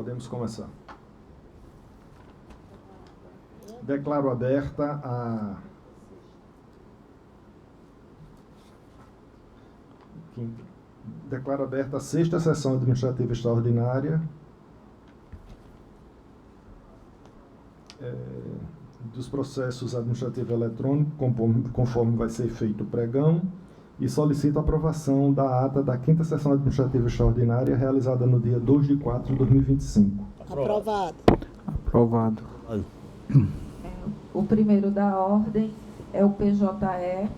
Podemos começar. Declaro aberta a sexta sessão administrativa extraordinária dos processos administrativos eletrônicos, conforme vai ser feito o pregão, e solicito a aprovação da ata da quinta sessão administrativa extraordinária realizada no dia 2 de 4 de 2025. Aprovado. Aprovado. O primeiro da ordem é o PJE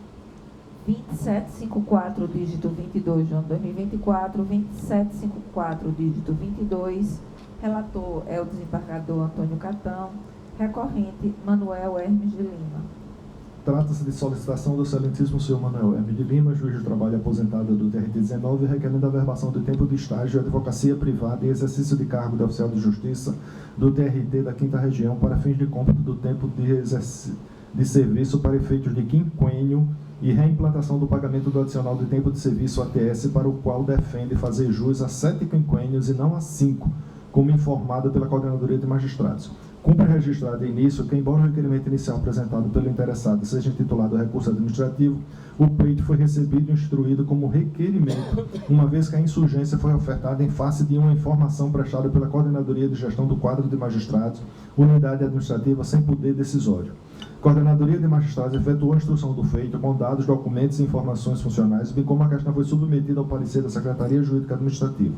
2754, dígito 22, de ano 2024, 2754, dígito 22. Relator é o desembargador Antônio Catão. Recorrente, Manuel Hermes de Lima. Trata-se de solicitação do excelentíssimo senhor Manuel Hermes de Lima, juiz de trabalho aposentado do TRT-19, requerendo a verbação do tempo de estágio de advocacia privada e exercício de cargo de oficial de justiça do TRT da 5ª Região para fins de cômputo do tempo de serviço para efeitos de quinquênio e reimplantação do pagamento do adicional de tempo de serviço ATS, para o qual defende fazer jus a 7 quinquênios e não a 5, como informado pela Coordenadoria de Magistrados. Cumpre registrar de início que, embora o requerimento inicial apresentado pelo interessado seja intitulado recurso administrativo, o pleito foi recebido e instruído como requerimento, uma vez que a insurgência foi ofertada em face de uma informação prestada pela Coordenadoria de Gestão do Quadro de Magistrados, unidade administrativa sem poder decisório. Coordenadoria de Magistrados efetuou a instrução do feito com dados, documentos e informações funcionais, bem como a questão foi submetida ao parecer da Secretaria Jurídica Administrativa.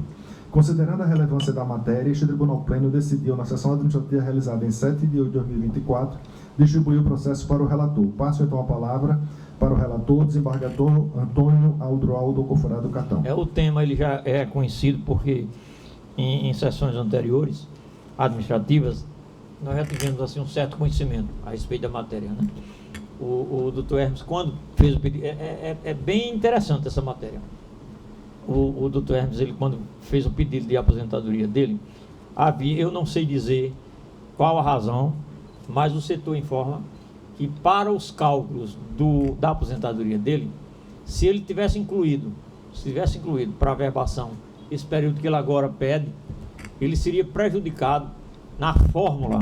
Considerando a relevância da matéria, este Tribunal Pleno decidiu, na sessão administrativa realizada em 7 de 8 de 2024, distribuir o processo para o relator. Passo então a palavra para o relator, desembargador Antônio Aldo Coforado Catão. O tema ele já é conhecido porque em sessões anteriores, administrativas, nós já tivemos assim, um certo conhecimento a respeito da matéria, né? O doutor Hermes, quando fez o pedido, é bem interessante essa matéria. O doutor Hermes, ele, quando fez o pedido de aposentadoria dele, eu não sei dizer qual a razão, mas o setor informa que para os cálculos da aposentadoria dele, se ele tivesse incluído para a verbação esse período que ele agora pede, ele seria prejudicado na fórmula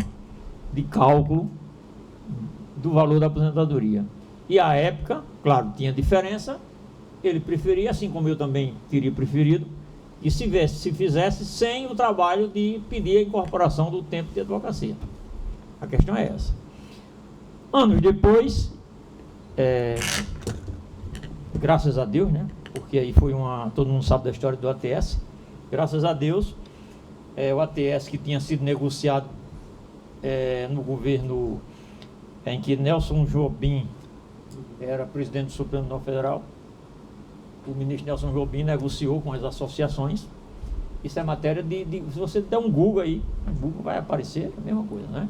de cálculo do valor da aposentadoria. E à época, claro, tinha diferença. Ele preferia, assim como eu também teria preferido, que se fizesse sem o trabalho de pedir a incorporação do tempo de advocacia. A questão é essa. Anos depois, graças a Deus, né? Porque aí foi todo mundo sabe da história do ATS. Graças a Deus, o ATS que tinha sido negociado no governo em que Nelson Jobim era presidente do Supremo Tribunal Federal. O ministro Nelson Jobim negociou com as associações. Isso é matéria se você der um Google aí, o Google vai aparecer, é a mesma coisa, né?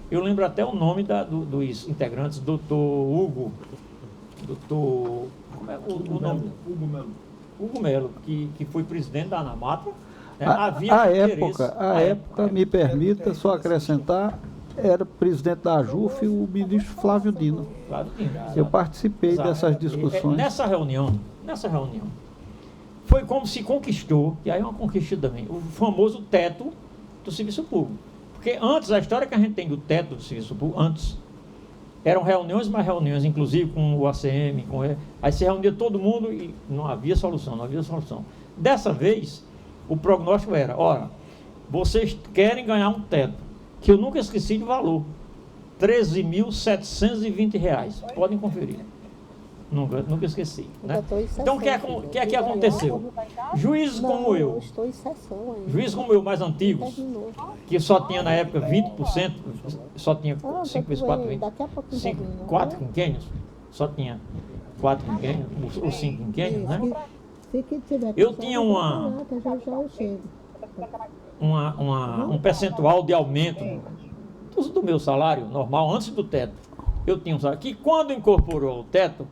Eu lembro até o nome dos integrantes, doutor Hugo, como é o nome? Hugo Melo, que foi presidente da ANAMATRA. A época, me permita só acrescentar, era presidente da AJUF o ministro Flávio Dino. Eu participei dessas discussões. Nessa reunião, foi como se conquistou, e aí é uma conquista também, o famoso teto do serviço público. Porque antes, a história que a gente tem do teto do serviço público, antes, eram reuniões, inclusive com o ACM, aí se reunia todo mundo e não havia solução. Dessa vez, o prognóstico era, vocês querem ganhar um teto, que eu nunca esqueci de valor, R$ 13.720, podem conferir. Nunca esqueci, né? Então, o que é que aconteceu? Juízes como eu, mais antigos, que só tinha na época 20%, só tinha 5 vezes 4, 4 quinquênios, só tinha 4 quinquênios, ou 5 quinquênios, né? Eu tinha um percentual de aumento do meu salário normal, antes do teto. Eu tinha um salário que, quando incorporou o teto,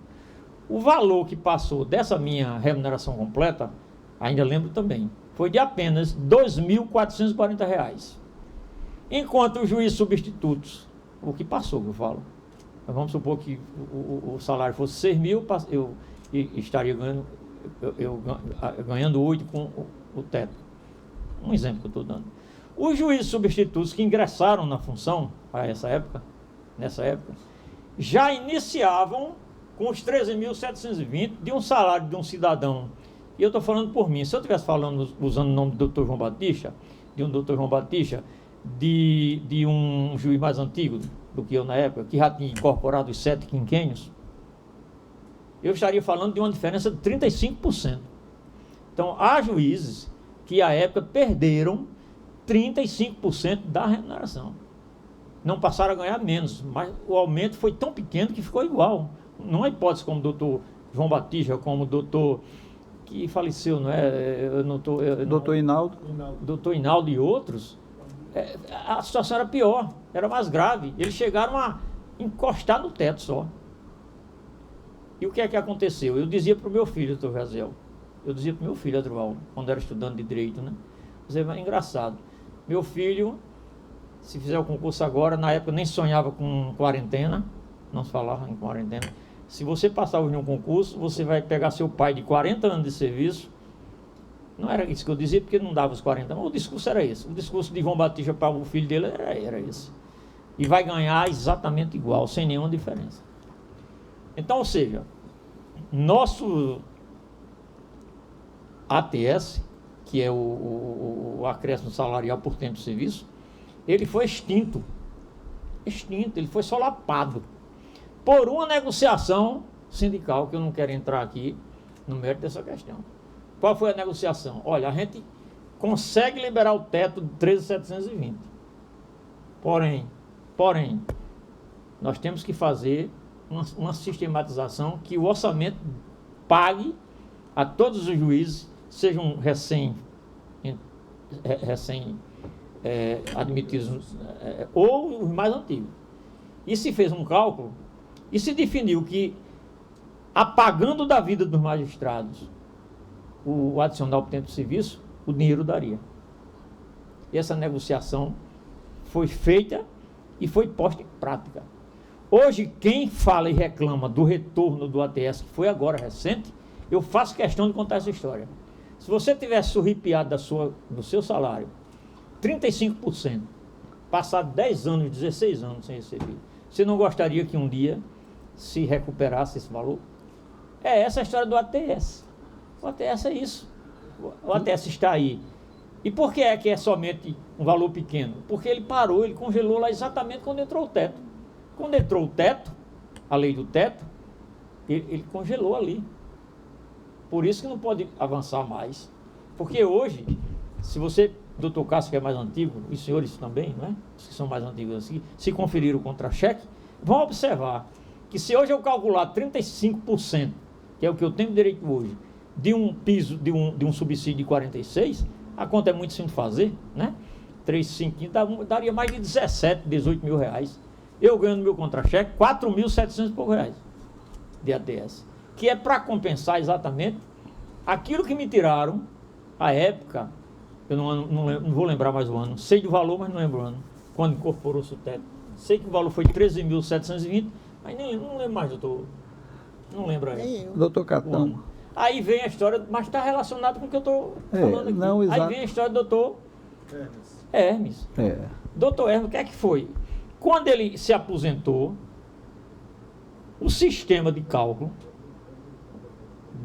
o valor que passou dessa minha remuneração completa, ainda lembro também, foi de apenas R$ 2.440. Enquanto os juízes substitutos, o que passou, que eu falo, vamos supor que o salário fosse 6 mil, eu estaria ganhando 8 com o teto. Um exemplo que eu estou dando. Os juízes substitutos que ingressaram na função, nessa época, já iniciavam com os 13.720 de um salário de um cidadão. E eu estou falando por mim. Se eu estivesse falando, usando o nome do doutor João Batista, de um juiz mais antigo do que eu na época, que já tinha incorporado os 7 quinquênios, eu estaria falando de uma diferença de 35%. Então, há juízes que, à época, perderam 35% da remuneração. Não passaram a ganhar menos, mas o aumento foi tão pequeno que ficou igual. Não há hipótese como o doutor João Batista, como o doutor que faleceu, não é? Doutor Hinaldo. Doutor Hinaldo e outros, a situação era pior, era mais grave. Eles chegaram a encostar no teto só. E o que é que aconteceu? Eu dizia para o meu filho, doutor Raziel, Adroaldo, quando era estudante de Direito, né? É engraçado. Meu filho, se fizer o concurso agora, na época nem sonhava com quarentena, não se falava em quarentena. Se você passar hoje em um concurso, você vai pegar seu pai de 40 anos de serviço. Não era isso que eu dizia, porque não dava os 40 anos. O discurso era esse. O discurso de João Batista para o filho dele era esse. E vai ganhar exatamente igual, sem nenhuma diferença. Então, ou seja, nosso ATS, que é o acréscimo salarial por tempo de serviço, ele foi extinto, ele foi solapado por uma negociação sindical, que eu não quero entrar aqui no mérito dessa questão. Qual foi a negociação? Olha, a gente consegue liberar o teto de 13.720, porém, nós temos que fazer uma sistematização que o orçamento pague a todos os juízes, sejam admitidos ou os mais antigos. E se fez um cálculo e se definiu que, apagando da vida dos magistrados o adicional por tempo de serviço, o dinheiro daria. E essa negociação foi feita e foi posta em prática. Hoje, quem fala e reclama do retorno do ATS, que foi agora recente, eu faço questão de contar essa história. Se você tivesse surripiado do seu salário 35%, passado 10 anos, 16 anos sem receber, você não gostaria que um dia se recuperasse esse valor? É essa a história do ATS. O ATS é isso. O ATS está aí. E por que é somente um valor pequeno? Porque ele parou, ele congelou lá exatamente quando entrou o teto. Quando entrou o teto, a lei do teto, ele congelou ali. Por isso que não pode avançar mais. Porque hoje, se você, doutor Cássio, que é mais antigo, e os senhores também, né, os que são mais antigos assim, se conferir o contra-cheque, vão observar que se hoje eu calcular 35%, que é o que eu tenho direito hoje, de um piso, de um subsídio de 46%, a conta é muito simples de fazer, né? 3,5 daria mais de 17, 18 mil reais. Eu ganho no meu contra-cheque 4.700 e poucos reais de ATS, que é para compensar exatamente aquilo que me tiraram à época. Eu não vou lembrar mais o ano, sei do valor, mas não lembro o ano, quando incorporou-se o teto. Sei que o valor foi 13.720, mas não lembro mais, doutor. Não lembro aí. Doutor Catão. Aí vem a história, mas está relacionado com o que eu estou falando aqui. Não, exato. Aí vem a história do doutor Hermes. Doutor Hermes, o que é que foi? Quando ele se aposentou, o sistema de cálculo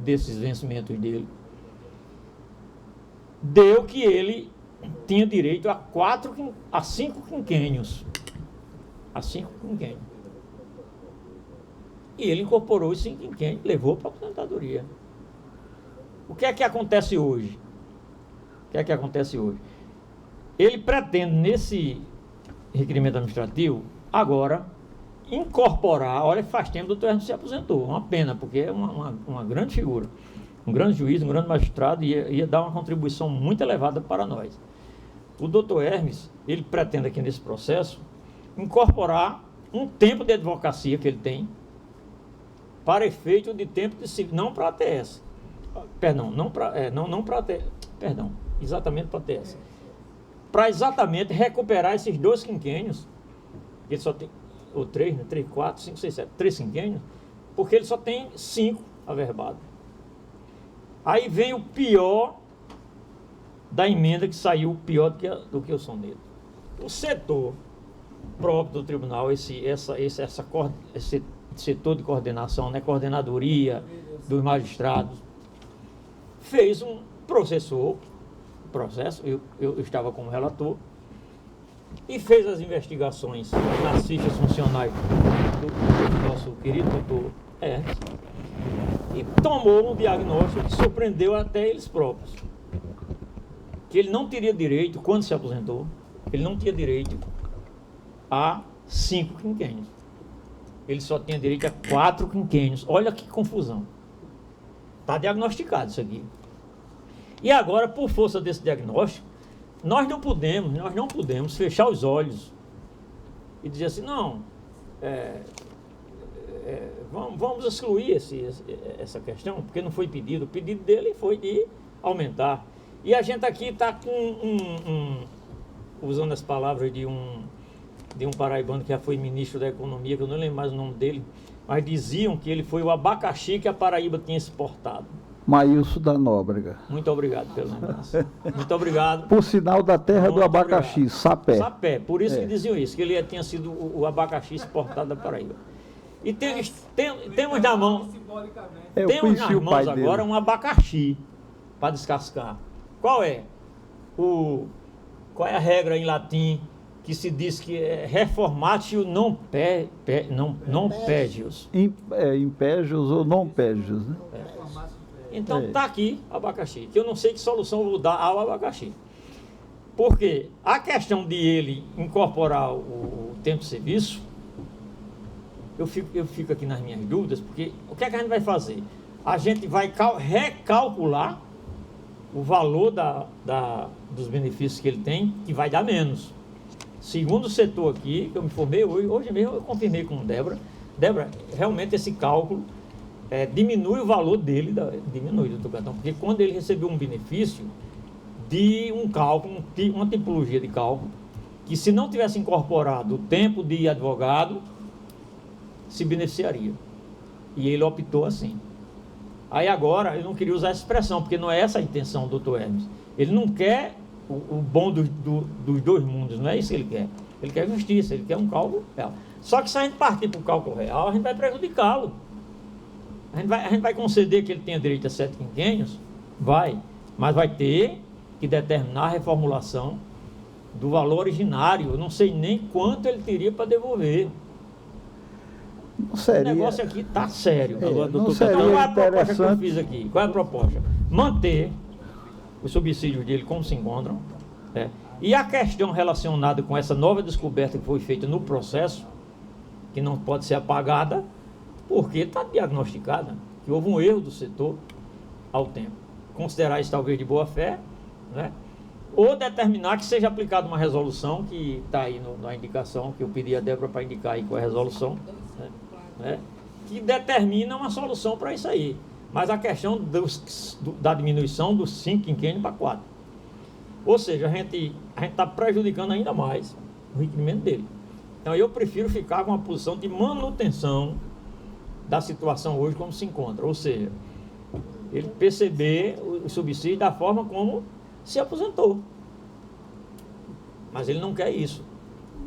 desses vencimentos dele deu que ele tinha direito a 5 quinquênios. A 5 quinquênios. E ele incorporou os 5 quinquênios, levou para a aposentadoria. O que é que acontece hoje? Ele pretende, nesse requerimento administrativo, agora incorporar. Olha, faz tempo que o doutor Hermes se aposentou. Uma pena, porque é uma grande figura, um grande juiz, um grande magistrado, e ia dar uma contribuição muito elevada para nós. O doutor Hermes, ele pretende aqui nesse processo incorporar um tempo de advocacia que ele tem para efeito de tempo de serviço, não para ATS. Perdão, exatamente para ATS. Para exatamente recuperar esses 2 quinquênios, ele só tem, ou 3, né? 3, 4, 5, 6, 7, 3 quinquênios, porque ele só tem 5 averbados. Aí vem o pior da emenda que saiu pior do que o soneto. O setor próprio do tribunal, esse setor de coordenação, né, coordenadoria dos magistrados, fez processou o processo, eu estava como relator, e fez as investigações nas fichas funcionais do nosso querido doutor Hermes, e tomou um diagnóstico que surpreendeu até eles próprios, que ele não teria direito, quando se aposentou, ele não tinha direito a 5 quinquênios. Ele só tinha direito a 4 quinquênios. Olha que confusão. Está diagnosticado isso aqui. E agora, por força desse diagnóstico, nós não podemos fechar os olhos e dizer assim, não, vamos excluir essa questão, porque não foi pedido. O pedido dele foi de aumentar. E a gente aqui está com usando as palavras de um paraibano que já foi ministro da Economia, que eu não lembro mais o nome dele, mas diziam que ele foi o abacaxi que a Paraíba tinha exportado. Maílson da Nóbrega. Muito obrigado pela lembrança. Muito obrigado. Por sinal da terra do abacaxi, obrigado. Sapé. Sapé, por isso que diziam isso, que ele tinha sido o abacaxi exportado da Paraíba. E temos na mão, temos nas mãos agora um abacaxi para descascar. Qual é a regra em latim que se diz que é reformatio non pegius? Impégios ou não pégios, né? Então está aqui abacaxi, que eu não sei que solução eu vou dar ao abacaxi. Porque a questão de ele incorporar o tempo de serviço, eu fico aqui nas minhas dúvidas, porque o que é que a gente vai fazer? A gente vai recalcular o valor dos benefícios que ele tem, que vai dar menos. Segundo o setor aqui, que eu me informei hoje mesmo eu confirmei com Débora, realmente esse cálculo diminui o valor dele, diminui do cartão, porque quando ele recebeu um benefício de um cálculo, uma tipologia de cálculo, que se não tivesse incorporado o tempo de advogado, se beneficiaria. E ele optou assim. Aí agora, eu não queria usar essa expressão, porque não é essa a intenção do doutor Hermes. Ele não quer o bom dos dois mundos, não é isso que ele quer. Ele quer justiça, ele quer um cálculo real. Só que se a gente partir para o cálculo real, a gente vai prejudicá-lo. A gente vai conceder que ele tenha direito a 7 quinquênios? Vai. Mas vai ter que determinar a reformulação do valor originário. Eu não sei nem quanto ele teria para devolver. Não seria... O negócio aqui está sério. Agora, não seria então, qual é a proposta interessante... que eu fiz aqui? Qual é a proposta? Manter os subsídios dele como se encontram. Né? E a questão relacionada com essa nova descoberta que foi feita no processo, que não pode ser apagada, porque está diagnosticada, que houve um erro do setor ao tempo. Considerar isso talvez de boa fé, né? Ou determinar que seja aplicada uma resolução, que está aí na indicação, que eu pedi a Débora para indicar aí com a resolução, né? Que determina uma solução para isso aí. Mas a questão da diminuição dos 5 quinquênios para 4. Ou seja, a gente está prejudicando ainda mais o requerimento dele. Então eu prefiro ficar com uma posição de manutenção da situação hoje como se encontra. Ou seja, ele perceber o subsídio da forma como se aposentou. Mas ele não quer isso.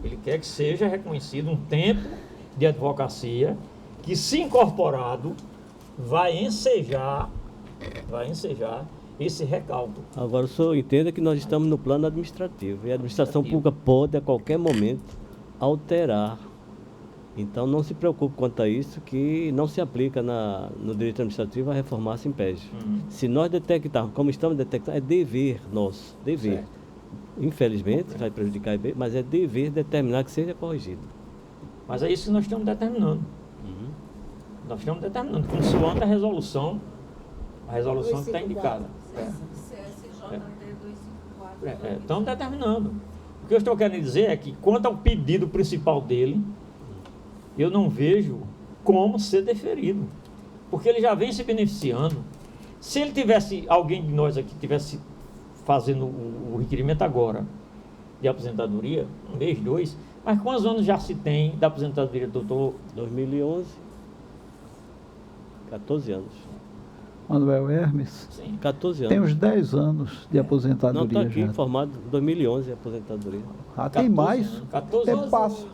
Ele quer que seja reconhecido um tempo de advocacia que, se incorporado, vai ensejar esse recálculo. Agora, o senhor entenda que nós estamos no plano administrativo e a administração pública pode, a qualquer momento, alterar. Então, não se preocupe quanto a isso, que não se aplica no direito administrativo a reformar sem impédio. Se nós detectarmos, como estamos detectando, é dever nosso, dever. Certo. Infelizmente, vai prejudicar, mas é dever determinar que seja corrigido. Mas é isso que nós estamos determinando. Nós estamos determinando, consoante a resolução que está indicada. Estamos determinando. O que eu estou querendo dizer é que, quanto ao pedido principal dele, eu não vejo como ser deferido, porque ele já vem se beneficiando. Se ele tivesse, alguém de nós aqui tivesse fazendo o requerimento agora de aposentadoria, 1 mês, 2, mas quantos anos já se tem da aposentadoria, doutor? 2011, 14 anos. Manuel Hermes, Sim. 14 anos. tem uns 10 anos de aposentadoria. Não, estou aqui já. formado em 2011, aposentadoria. Ah, tem 14 mais? anos. 14 Tempo anos. passa.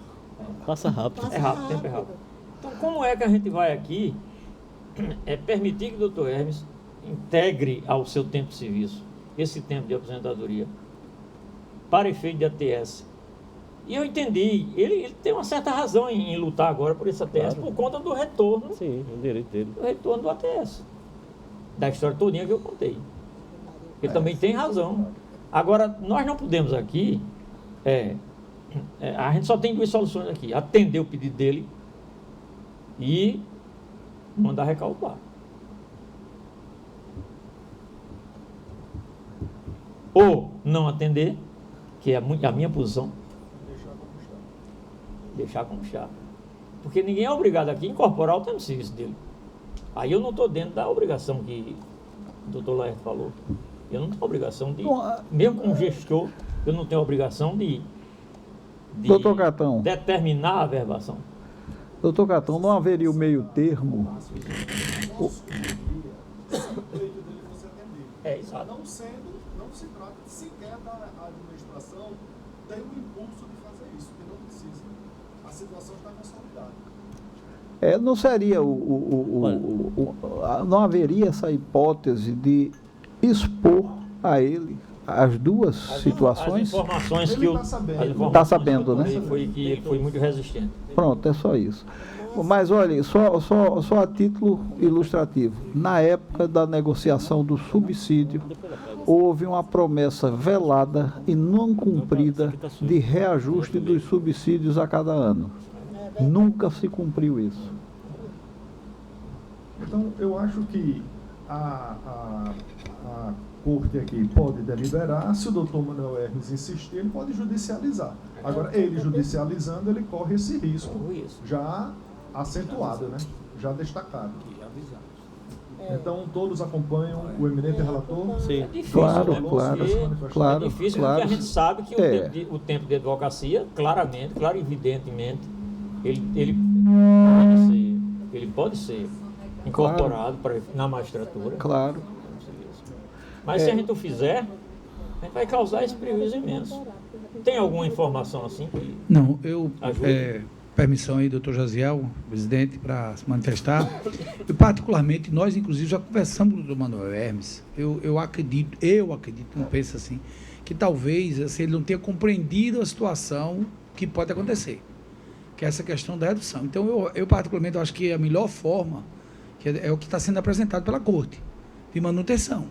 Passa rápido. É rápido, tempo é rápido. Então, como é que a gente vai aqui permitir que o Dr. Hermes integre ao seu tempo de serviço esse tempo de aposentadoria para efeito de ATS? E eu entendi, ele tem uma certa razão em lutar agora por esse ATS, Claro. por conta do retorno, Sim, o direito dele. do retorno do ATS. Da história todinha que eu contei. Ele também tem razão. Agora, nós não podemos aqui, a gente só tem duas soluções aqui: atender o pedido dele e mandar recalcular. Ou não atender, que é a minha posição, deixar como está. Porque ninguém é obrigado aqui a incorporar o tempo de serviço dele. Aí eu não estou dentro da obrigação que o doutor Laerte falou. Eu não tenho obrigação de, mesmo como gestor, eu não tenho obrigação de Doutor Catão. determinar a verbação. Doutor Catão, não haveria o meio termo? Exato. Não se trata sequer da administração ter o impulso de fazer isso, porque não precisa. A situação está consolidada. Não seria não haveria essa hipótese de expor a ele as duas situações? As informações Ele que tá sabendo. as informações Tá sabendo, que eu né? tomei foi que ele foi muito resistente. Pronto, é só isso. Mas olha, só a título ilustrativo. Na época da negociação do subsídio, houve uma promessa velada e não cumprida de reajuste dos subsídios a cada ano. Nunca se cumpriu isso. Então, eu acho que a corte aqui pode deliberar. Se o doutor Manuel Hermes insistir, ele pode judicializar. Agora, ele judicializando, ele corre esse risco já acentuado, né? Já destacado. Então, todos acompanham o eminente relator? Sim. É difícil, Claro, né? claro, É difícil claro. porque a gente sabe que É. o tempo de advocacia, claramente, claro, evidentemente, ele pode ser incorporado na magistratura. Claro. Mas se a gente o fizer, a gente vai causar esse prejuízo imenso. Tem alguma informação assim? Não, eu... Ajuda. Permissão aí, doutor Jaziel, presidente, para se manifestar. Eu, particularmente, nós, inclusive, já conversamos com o doutor Manuel Hermes. Eu acredito, não penso assim, que talvez assim, ele não tenha compreendido a situação que pode acontecer, que é essa questão da redução. Então, eu particularmente, acho que a melhor forma, que é o que está sendo apresentado pela Corte, de manutenção,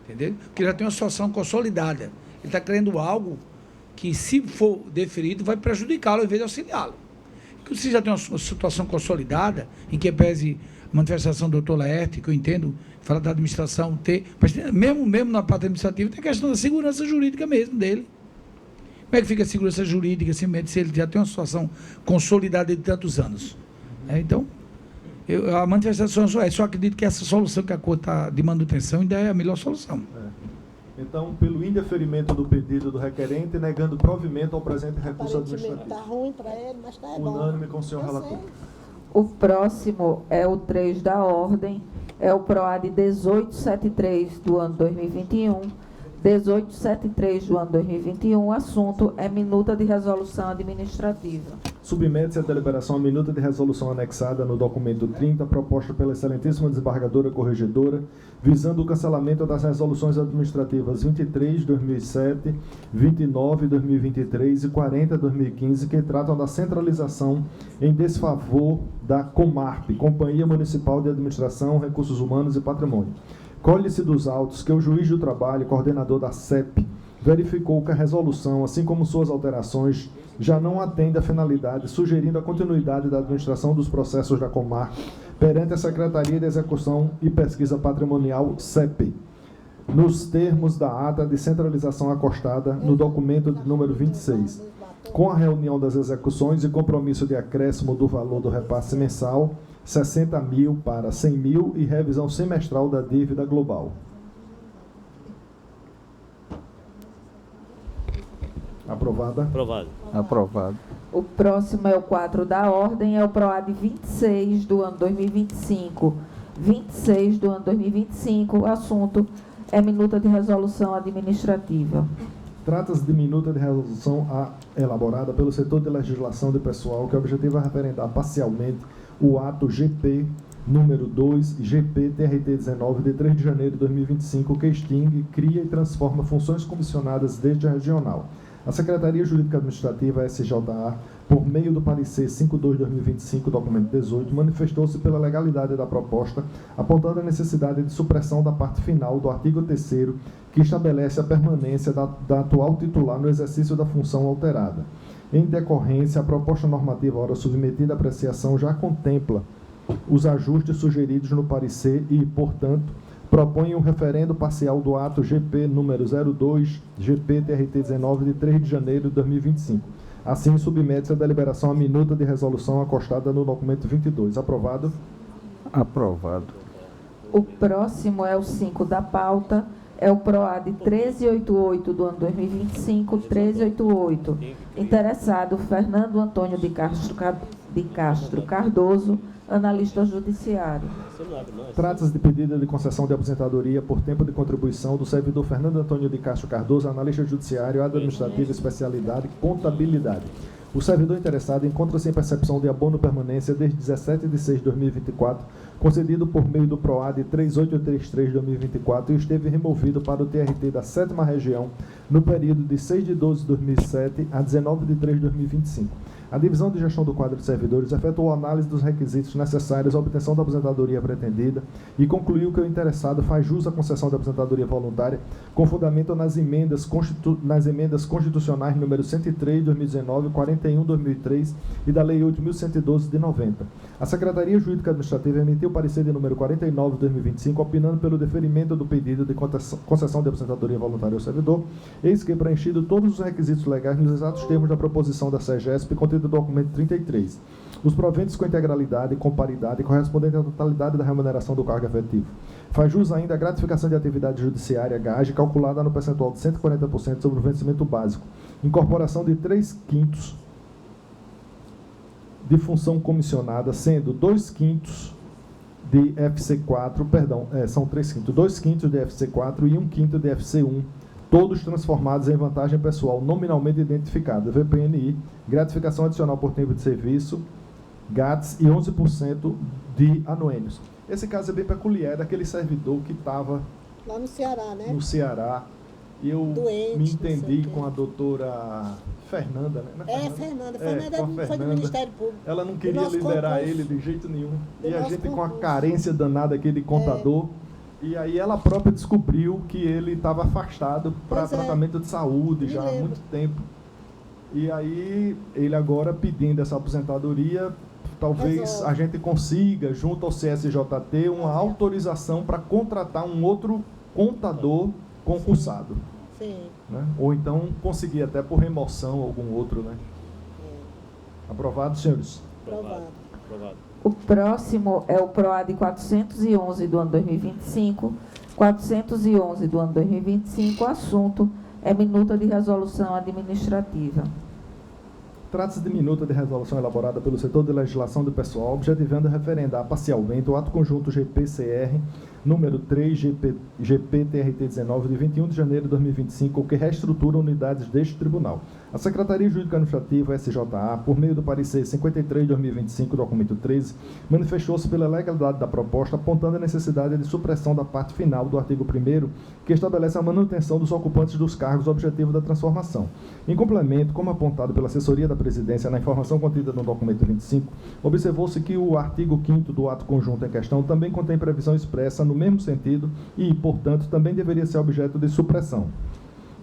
entendeu? Porque ele já tem uma situação consolidada. Ele está querendo algo que, se for deferido, vai prejudicá-lo em vez de auxiliá-lo. Porque se já tem uma situação consolidada, em que pese a manifestação do doutor Laerte, que eu entendo, fala da administração mas mesmo na parte administrativa, tem a questão da segurança jurídica mesmo dele. Como é que fica a segurança jurídica se ele já tem uma situação consolidada de tantos anos? Então, a manifestação só acredito que essa solução que a Corte está de manutenção ainda é a melhor solução. Então, pelo indeferimento do pedido do requerente, negando provimento ao presente recurso administrativo. Está ruim para ele, mas está bom. Unânime com o senhor relator. O próximo é o 3 da ordem, é o PROAD 1873 do ano 2021. 1873 do ano 2021, assunto é minuta de resolução administrativa. Submete-se à deliberação a minuta de resolução anexada no documento 30, proposta pela excelentíssima desembargadora corregedora, visando o cancelamento das resoluções administrativas 23, 2007, 29, 2023 e 40, 2015, que tratam da centralização em desfavor da Comarp, Companhia Municipal de Administração, Recursos Humanos e Patrimônio. Colhe-se dos autos que o juiz do trabalho, coordenador da CEP, verificou que a resolução, assim como suas alterações, já não atende à finalidade, sugerindo a continuidade da administração dos processos da Comarp perante a Secretaria de Execução e Pesquisa Patrimonial, CEP, nos termos da ata de centralização acostada no documento de número 26, com a reunião das execuções e compromisso de acréscimo do valor do repasse mensal, 60 mil para 100 mil e revisão semestral da dívida global. Aprovada. Aprovado. Aprovado. O próximo é o 4 da ordem, é o PROAD 26 do ano 2025. 26 do ano 2025. O assunto é minuta de resolução administrativa. Trata-se de minuta de resolução elaborada pelo setor de legislação de pessoal que objetiva referendar parcialmente o ato GP número 2, GP-TRT 19, de 3 de janeiro de 2025, que extingue, cria e transforma funções comissionadas desde a regional. A Secretaria Jurídica Administrativa, SJA, por meio do parecer 5/2025, documento 18, manifestou-se pela legalidade da proposta, apontando a necessidade de supressão da parte final do artigo 3º, que estabelece a permanência da atual titular no exercício da função alterada. Em decorrência, a proposta normativa ora submetida à apreciação já contempla os ajustes sugeridos no parecer e, portanto, propõe um referendo parcial do ato GP número 02, GP-TRT 19, de 3 de janeiro de 2025. Assim, submete-se a deliberação a minuta de resolução acostada no documento 22. Aprovado? Aprovado. O próximo é o 5 da pauta, é o PROAD 1388 do ano 2025, 1388. Interessado, Fernando Antônio de Castro Cardoso, analista judiciário. Trata-se de pedido de concessão de aposentadoria por tempo de contribuição do servidor Fernando Antônio de Castro Cardoso, analista judiciário, administrativa, especialidade, contabilidade. O servidor interessado encontra-se em percepção de abono permanência desde 17 de 6 de 2024, concedido por meio do PROAD 3833 de 2024 e esteve removido para o TRT da 7ª Região no período de 6 de 12 de 2007 a 19 de 3 de 2025. A Divisão de Gestão do Quadro de Servidores efetuou a análise dos requisitos necessários à obtenção da aposentadoria pretendida e concluiu que o interessado faz jus à concessão da aposentadoria voluntária com fundamento nas emendas constitucionais número 103 de 2019, 41 de 2003 e da Lei 8.112 de 90. A Secretaria Jurídica Administrativa emitiu o parecer de número 49 de 2025, opinando pelo deferimento do pedido de concessão de aposentadoria voluntária ao servidor, eis que preenchido todos os requisitos legais nos exatos termos da proposição da SEGESP contida do documento 33. Os proventos com integralidade e com paridade correspondentes à totalidade da remuneração do cargo efetivo. Faz jus ainda a gratificação de atividade judiciária, GAGE, calculada no percentual de 140% sobre o vencimento básico. Incorporação de 3/5 de função comissionada, sendo 2/5 de FC4, são 3/5, 2/5 de FC4 e 1/5 de FC1, todos transformados em vantagem pessoal nominalmente identificada, VPNI, gratificação adicional por tempo de serviço, GATS e 11% de anuênios. Esse caso é bem peculiar, daquele servidor que estava lá no Ceará, né? No Ceará. E eu Doente, me entendi com a doutora Fernanda, né? Fernanda foi do Ministério Público. Ela não queria liberar ele de jeito nenhum. E a gente com a carência danada aqui de contador. E aí ela própria descobriu que ele estava afastado para tratamento de saúde já há muito tempo. E aí ele agora pedindo essa aposentadoria, talvez a gente consiga, junto ao CSJT, uma autorização para contratar um outro contador concursado. Sim. Né? Ou então conseguir até por remoção algum outro, né? Aprovado, senhores? Aprovado. O próximo é o PROAD 411 do ano 2025, 411 do ano 2025. O assunto é minuta de resolução administrativa. Trata-se de minuta de resolução elaborada pelo setor de legislação do pessoal, objetivando referendar parcialmente o ato conjunto GPCR número 3 GP-TRT 19 de 21 de janeiro de 2025, que reestrutura unidades deste tribunal. A Secretaria Jurídica Administrativa, SJA, por meio do parecer 53 de 2025, documento 13, manifestou-se pela legalidade da proposta, apontando a necessidade de supressão da parte final do artigo 1º, que estabelece a manutenção dos ocupantes dos cargos objetivo da transformação. Em complemento, como apontado pela assessoria da Presidência na informação contida no documento 25, observou-se que o artigo 5º do ato conjunto em questão também contém previsão expressa no mesmo sentido e, portanto, também deveria ser objeto de supressão.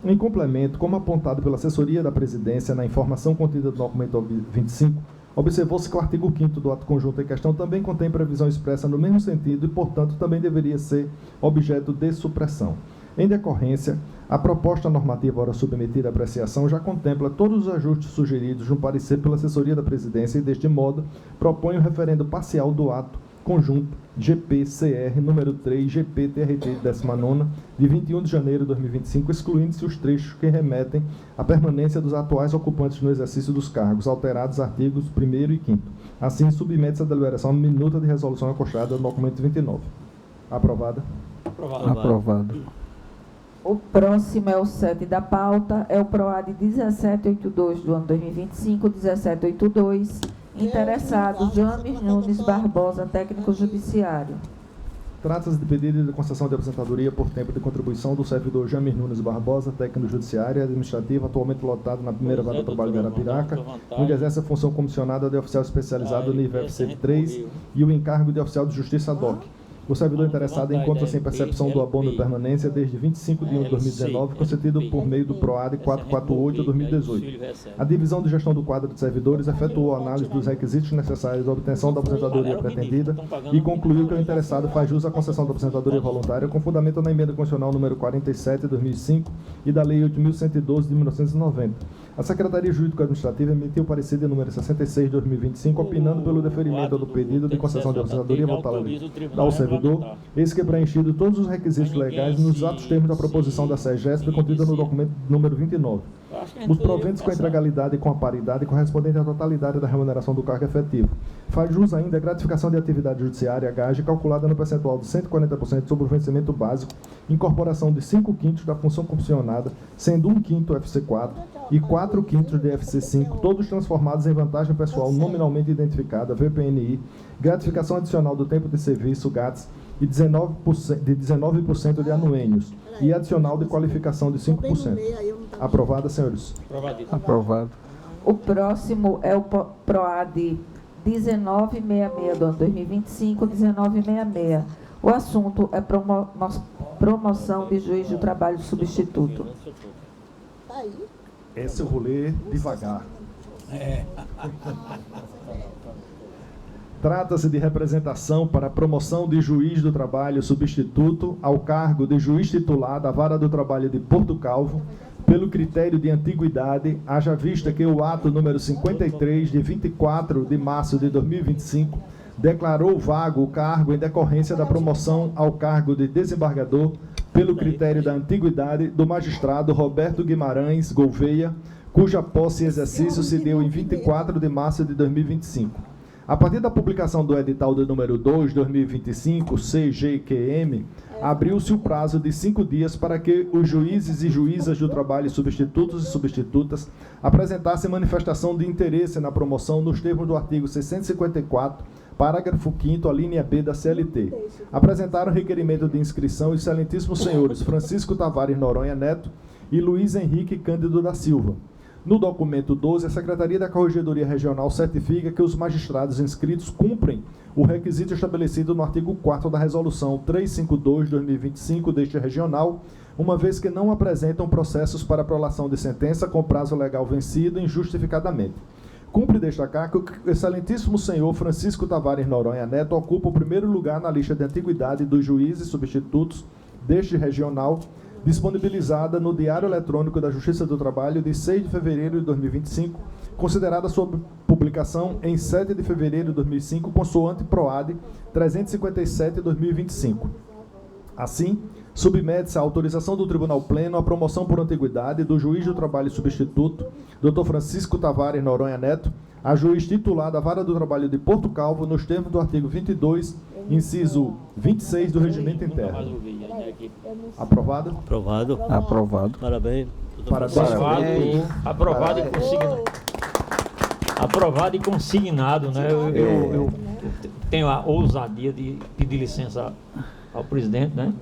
Em complemento, como apontado pela assessoria da Presidência na informação contida no documento 25, observou-se que o artigo 5º do ato conjunto em questão também contém previsão expressa no mesmo sentido e, portanto, também deveria ser objeto de supressão. Em decorrência, a proposta normativa ora submetida à apreciação já contempla todos os ajustes sugeridos no parecer pela assessoria da Presidência e, deste modo, propõe o referendo parcial do ato conjunto GPCR número 3, GPTRT de 19ª, de 21 de janeiro de 2025, excluindo-se os trechos que remetem à permanência dos atuais ocupantes no exercício dos cargos, alterados artigos 1º e 5º. Assim, submete-se à deliberação a minuta de resolução acostada no documento 29. Aprovada. Aprovado. O próximo é o 7 da pauta, é o PROAD 1782 do ano 2025, 1782, interessado James Nunes Barbosa, técnico judiciário. Trata-se de pedido de concessão de aposentadoria por tempo de contribuição do servidor James Nunes Barbosa, técnico judiciário e administrativo, atualmente lotado na primeira vara de trabalho de Arapiraca, onde exerce a função comissionada de oficial especializado nível FC3 e o encargo de oficial de justiça DOC. O servidor interessado encontra-se em percepção do abono de permanência desde 25 de 1 de 2019, concedido por meio do PROAD 448/2018. A divisão de gestão do quadro de servidores efetuou a análise dos requisitos necessários à obtenção da aposentadoria pretendida e concluiu que o interessado faz jus à concessão da aposentadoria voluntária com fundamento na emenda constitucional número 47 de 2005 e da lei 8.112 de 1990. A Secretaria Jurídico-Administrativa emitiu o parecer de número 66 de 2025, opinando pelo deferimento do pedido de concessão de aposentadoria voluntária ao servidor, eis que preenchido todos os requisitos legais nos atos termos da proposição da SEGESP contida no documento número 29. Os proventos com a integralidade e com a paridade correspondente à totalidade da remuneração do cargo efetivo. Faz jus ainda a gratificação de atividade judiciária, GAGE, calculada no percentual de 140% sobre o vencimento básico, incorporação de 5/5 da função comissionada, sendo 1/5 FC4 e 4/5 de FC5, todos transformados em vantagem pessoal nominalmente identificada, VPNI, gratificação adicional do tempo de serviço, GATS, e 19% de anuênios, e adicional de qualificação de 5%. Aprovada, senhores? Aprovado. O próximo é o PROAD 1966 do ano 2025, 1966. O assunto é promoção de juiz do trabalho substituto. Esse eu vou ler devagar. Trata-se de representação para a promoção de juiz do trabalho substituto ao cargo de juiz titular da Vara do Trabalho de Porto Calvo, pelo critério de antiguidade, haja vista que o ato número 53, de 24 de março de 2025, declarou vago o cargo em decorrência da promoção ao cargo de desembargador, pelo critério da antiguidade, do magistrado Roberto Guimarães Gouveia, cuja posse e exercício se deu em 24 de março de 2025. A partir da publicação do edital do número 2, 2025, CGQM, abriu-se o prazo de 5 dias para que os juízes e juízas do trabalho substitutos e substitutas apresentassem manifestação de interesse na promoção nos termos do artigo 654, parágrafo 5º, a linha B da CLT. Apresentaram requerimento de inscrição os excelentíssimos senhores Francisco Tavares Noronha Neto e Luiz Henrique Cândido da Silva. No documento 12, a Secretaria da Corregedoria Regional certifica que os magistrados inscritos cumprem o requisito estabelecido no artigo 4º da Resolução 352/2025 deste regional, uma vez que não apresentam processos para prolação de sentença com prazo legal vencido injustificadamente. Cumpre destacar que o excelentíssimo senhor Francisco Tavares Noronha Neto ocupa o primeiro lugar na lista de antiguidade dos juízes substitutos deste regional, disponibilizada no Diário Eletrônico da Justiça do Trabalho de 6 de fevereiro de 2025, considerada sob publicação em 7 de fevereiro de 2005, consoante PROAD 357/2025. Assim, submete-se à autorização do Tribunal Pleno a promoção por antiguidade do juiz do trabalho substituto, Dr. Francisco Tavares Noronha Neto, a juiz titular da Vara do Trabalho de Porto Calvo, nos termos do artigo 22, inciso 26 do Regimento Interno. Aprovado? Aprovado. Aprovado. Parabéns. Parabéns. Aprovado e consignado, né? Eu tenho a ousadia de pedir licença ao presidente, né?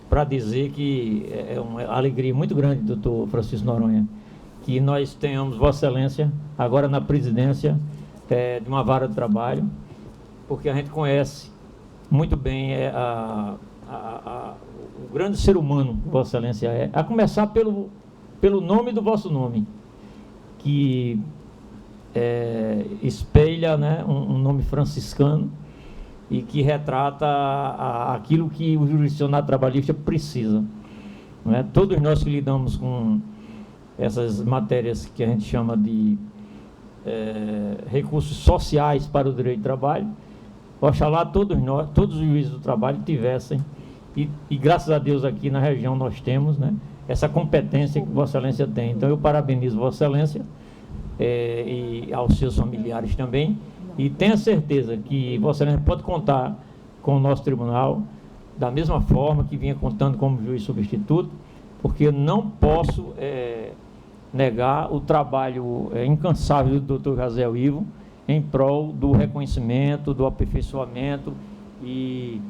Para dizer que é uma alegria muito grande, doutor Francisco Noronha, que nós tenhamos Vossa Excelência agora na presidência de uma vara de trabalho, porque a gente conhece muito bem o grande ser humano que Vossa Excelência é, a começar pelo nome do vosso nome, que espelha, né, um nome franciscano e que retrata aquilo que o jurisdicionado trabalhista precisa. Não é? Todos nós que lidamos com essas matérias que a gente chama de recursos sociais para o direito de trabalho, Oxalá todos nós, todos os juízes do trabalho tivessem, e graças a Deus aqui na região nós temos, né, essa competência que Vossa Excelência tem. Então eu parabenizo Vossa Excelência e aos seus familiares também, e tenha certeza que Vossa Excelência pode contar com o nosso tribunal da mesma forma que vinha contando como juiz substituto, porque eu não posso negar o trabalho incansável do Dr. Jaziel Ivo em prol do reconhecimento, do aperfeiçoamento e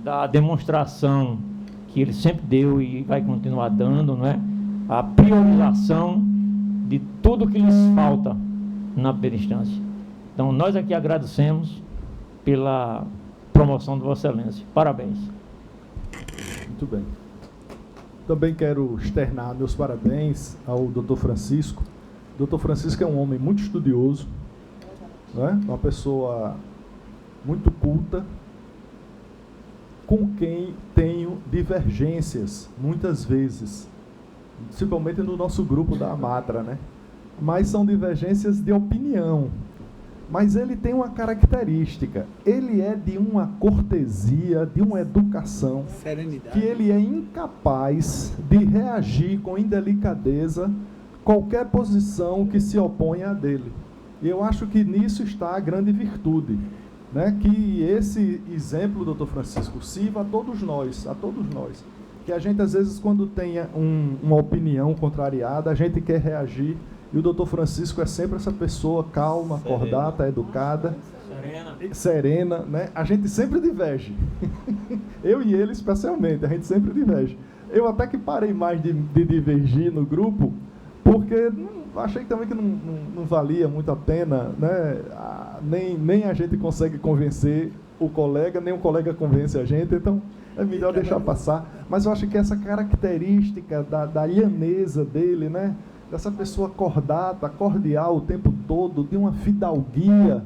da demonstração que ele sempre deu e vai continuar dando, não é? A priorização de tudo que lhes falta na primeira instância. Então, nós aqui agradecemos pela promoção de Vossa Excelência. Parabéns. Muito bem. Também quero externar meus parabéns ao Dr. Francisco. O Dr. Francisco é um homem muito estudioso, né? Uma pessoa muito culta, com quem tenho divergências, muitas vezes, principalmente no nosso grupo da Amatra, né? Mas são divergências de opinião. Mas ele tem uma característica, ele é de uma cortesia, de uma educação, Serenidade. que ele é incapaz de reagir com indelicadeza qualquer posição que se oponha a dele. E eu acho que nisso está a grande virtude, né? Que esse exemplo, doutor Francisco, sirva a todos nós, que a gente às vezes quando tem uma opinião contrariada, a gente quer reagir. E o doutor Francisco é sempre essa pessoa calma, cordata, educada, serena, né? A gente sempre diverge. Eu e ele especialmente, a gente sempre diverge. Eu até que parei mais de divergir no grupo, porque achei também que não valia muito a pena, né? Nem a gente consegue convencer o colega, nem o colega convence a gente, então é melhor deixar passar. Mas eu acho que essa característica da lhaneza dele, né? Dessa pessoa cordata, cordial o tempo todo, de uma fidalguia,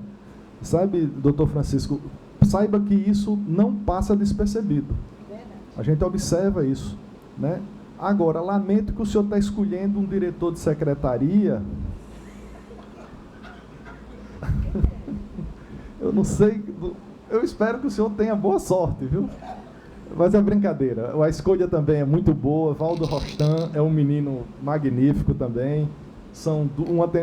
sabe, doutor Francisco? Saiba que isso não passa despercebido. A gente observa isso, né? Agora, lamento que o senhor está escolhendo um diretor de secretaria. Eu não sei, eu espero que o senhor tenha boa sorte, viu? Mas é brincadeira. A escolha também é muito boa. Valdo Rostan é um menino magnífico também. São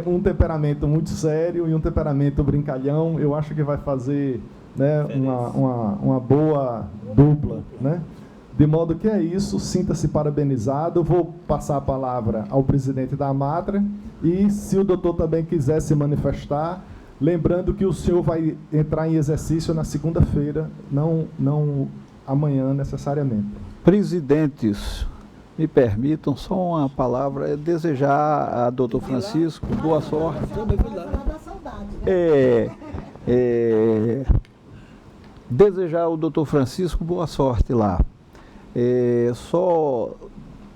um temperamento muito sério e um temperamento brincalhão. Eu acho que vai fazer, né, uma boa dupla, né? De modo que é isso. Sinta-se parabenizado. Vou passar a palavra ao presidente da Amatra. E se o doutor também quiser se manifestar, lembrando que o senhor vai entrar em exercício na segunda-feira, não amanhã necessariamente. Presidentes, me permitam só uma palavra, desejar a doutor Francisco boa sorte. Desejar ao doutor Francisco boa sorte lá. Só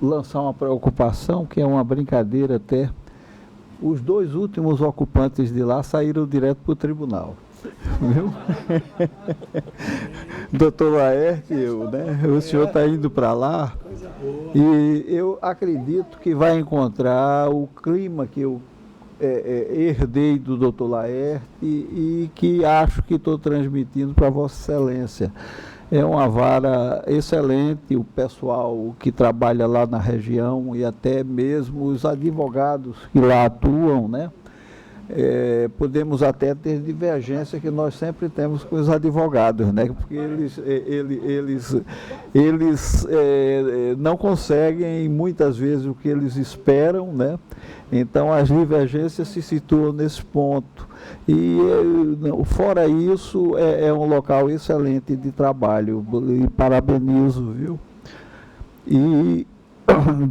lançar uma preocupação, que é uma brincadeira até. Os 2 últimos ocupantes de lá saíram direto para o tribunal. Viu? Doutor Laerte, né? O senhor está indo para lá e eu acredito que vai encontrar o clima que eu herdei do doutor Laerte e que acho que estou transmitindo para Vossa Excelência. É uma vara excelente, o pessoal que trabalha lá na região e até mesmo os advogados que lá atuam, né? Podemos até ter divergência que nós sempre temos com os advogados, né? Porque eles não conseguem muitas vezes o que eles esperam, né? Então as divergências se situam nesse ponto. E fora isso, é um local excelente de trabalho. E parabenizo, viu? E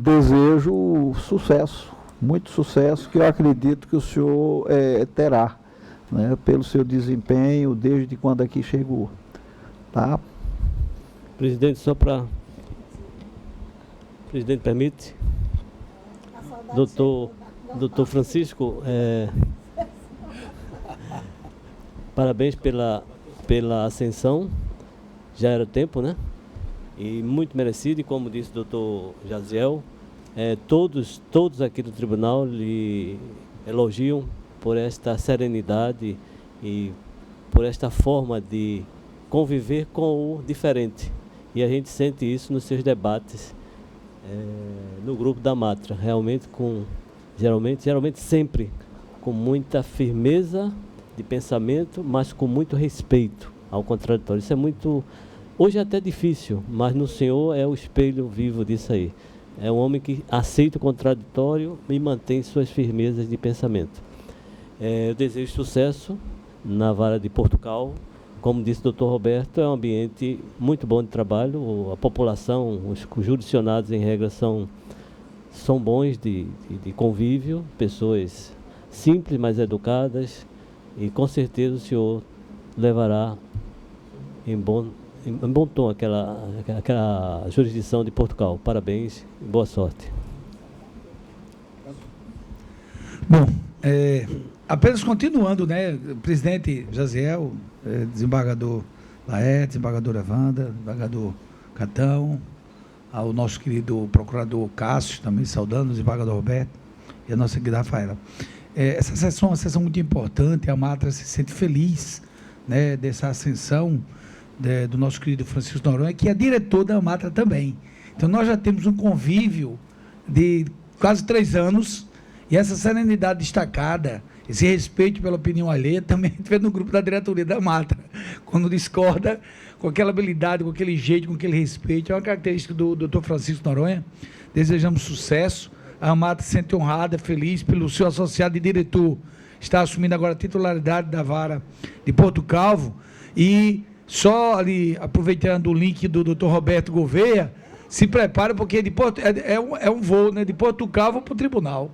desejo sucesso. Muito sucesso, que eu acredito que o senhor terá, né, pelo seu desempenho desde quando aqui chegou. Tá? Presidente, só para... Presidente, permite? Doutor Francisco, parabéns pela ascensão, já era tempo, né? E muito merecido, e como disse o doutor Jaziel, todos aqui do tribunal lhe elogiam por esta serenidade e por esta forma de conviver com o diferente. E a gente sente isso nos seus debates no grupo da Matra, realmente geralmente sempre com muita firmeza de pensamento, mas com muito respeito ao contraditório. Isso é muito, hoje é até difícil, mas no senhor é o espelho vivo disso aí. É um homem que aceita o contraditório e mantém suas firmezas de pensamento. Eu desejo sucesso na vara de Portugal. Como disse o Dr. Roberto, é um ambiente muito bom de trabalho. A população, os jurisdicionados em regra são bons de convívio, pessoas simples, mas educadas, e com certeza o senhor levará em bom tom aquela jurisdição de Portugal. Parabéns e boa sorte. Bom, apenas continuando, né, presidente Jaziel, desembargador Laerte, desembargadora Wanda, desembargador Catão, ao nosso querido procurador Cássio, também saudando, o desembargador Roberto e a nossa querida Rafaela. Essa sessão é uma sessão muito importante, a Matra se sente feliz, né, dessa ascensão do nosso querido Francisco Noronha, que é diretor da Matra também. Então, nós já temos um convívio de quase 3 anos, e essa serenidade destacada, esse respeito pela opinião alheia, também a gente vê no grupo da diretoria da Matra, quando discorda, com aquela habilidade, com aquele jeito, com aquele respeito. É uma característica do Dr. Francisco Noronha. Desejamos sucesso. A Matra se sente honrada, feliz pelo seu associado e diretor estar assumindo agora a titularidade da vara de Porto Calvo. E só ali, aproveitando o link do Dr. Roberto Gouveia, se prepara, porque é um voo, né, de Porto Calvo para o tribunal.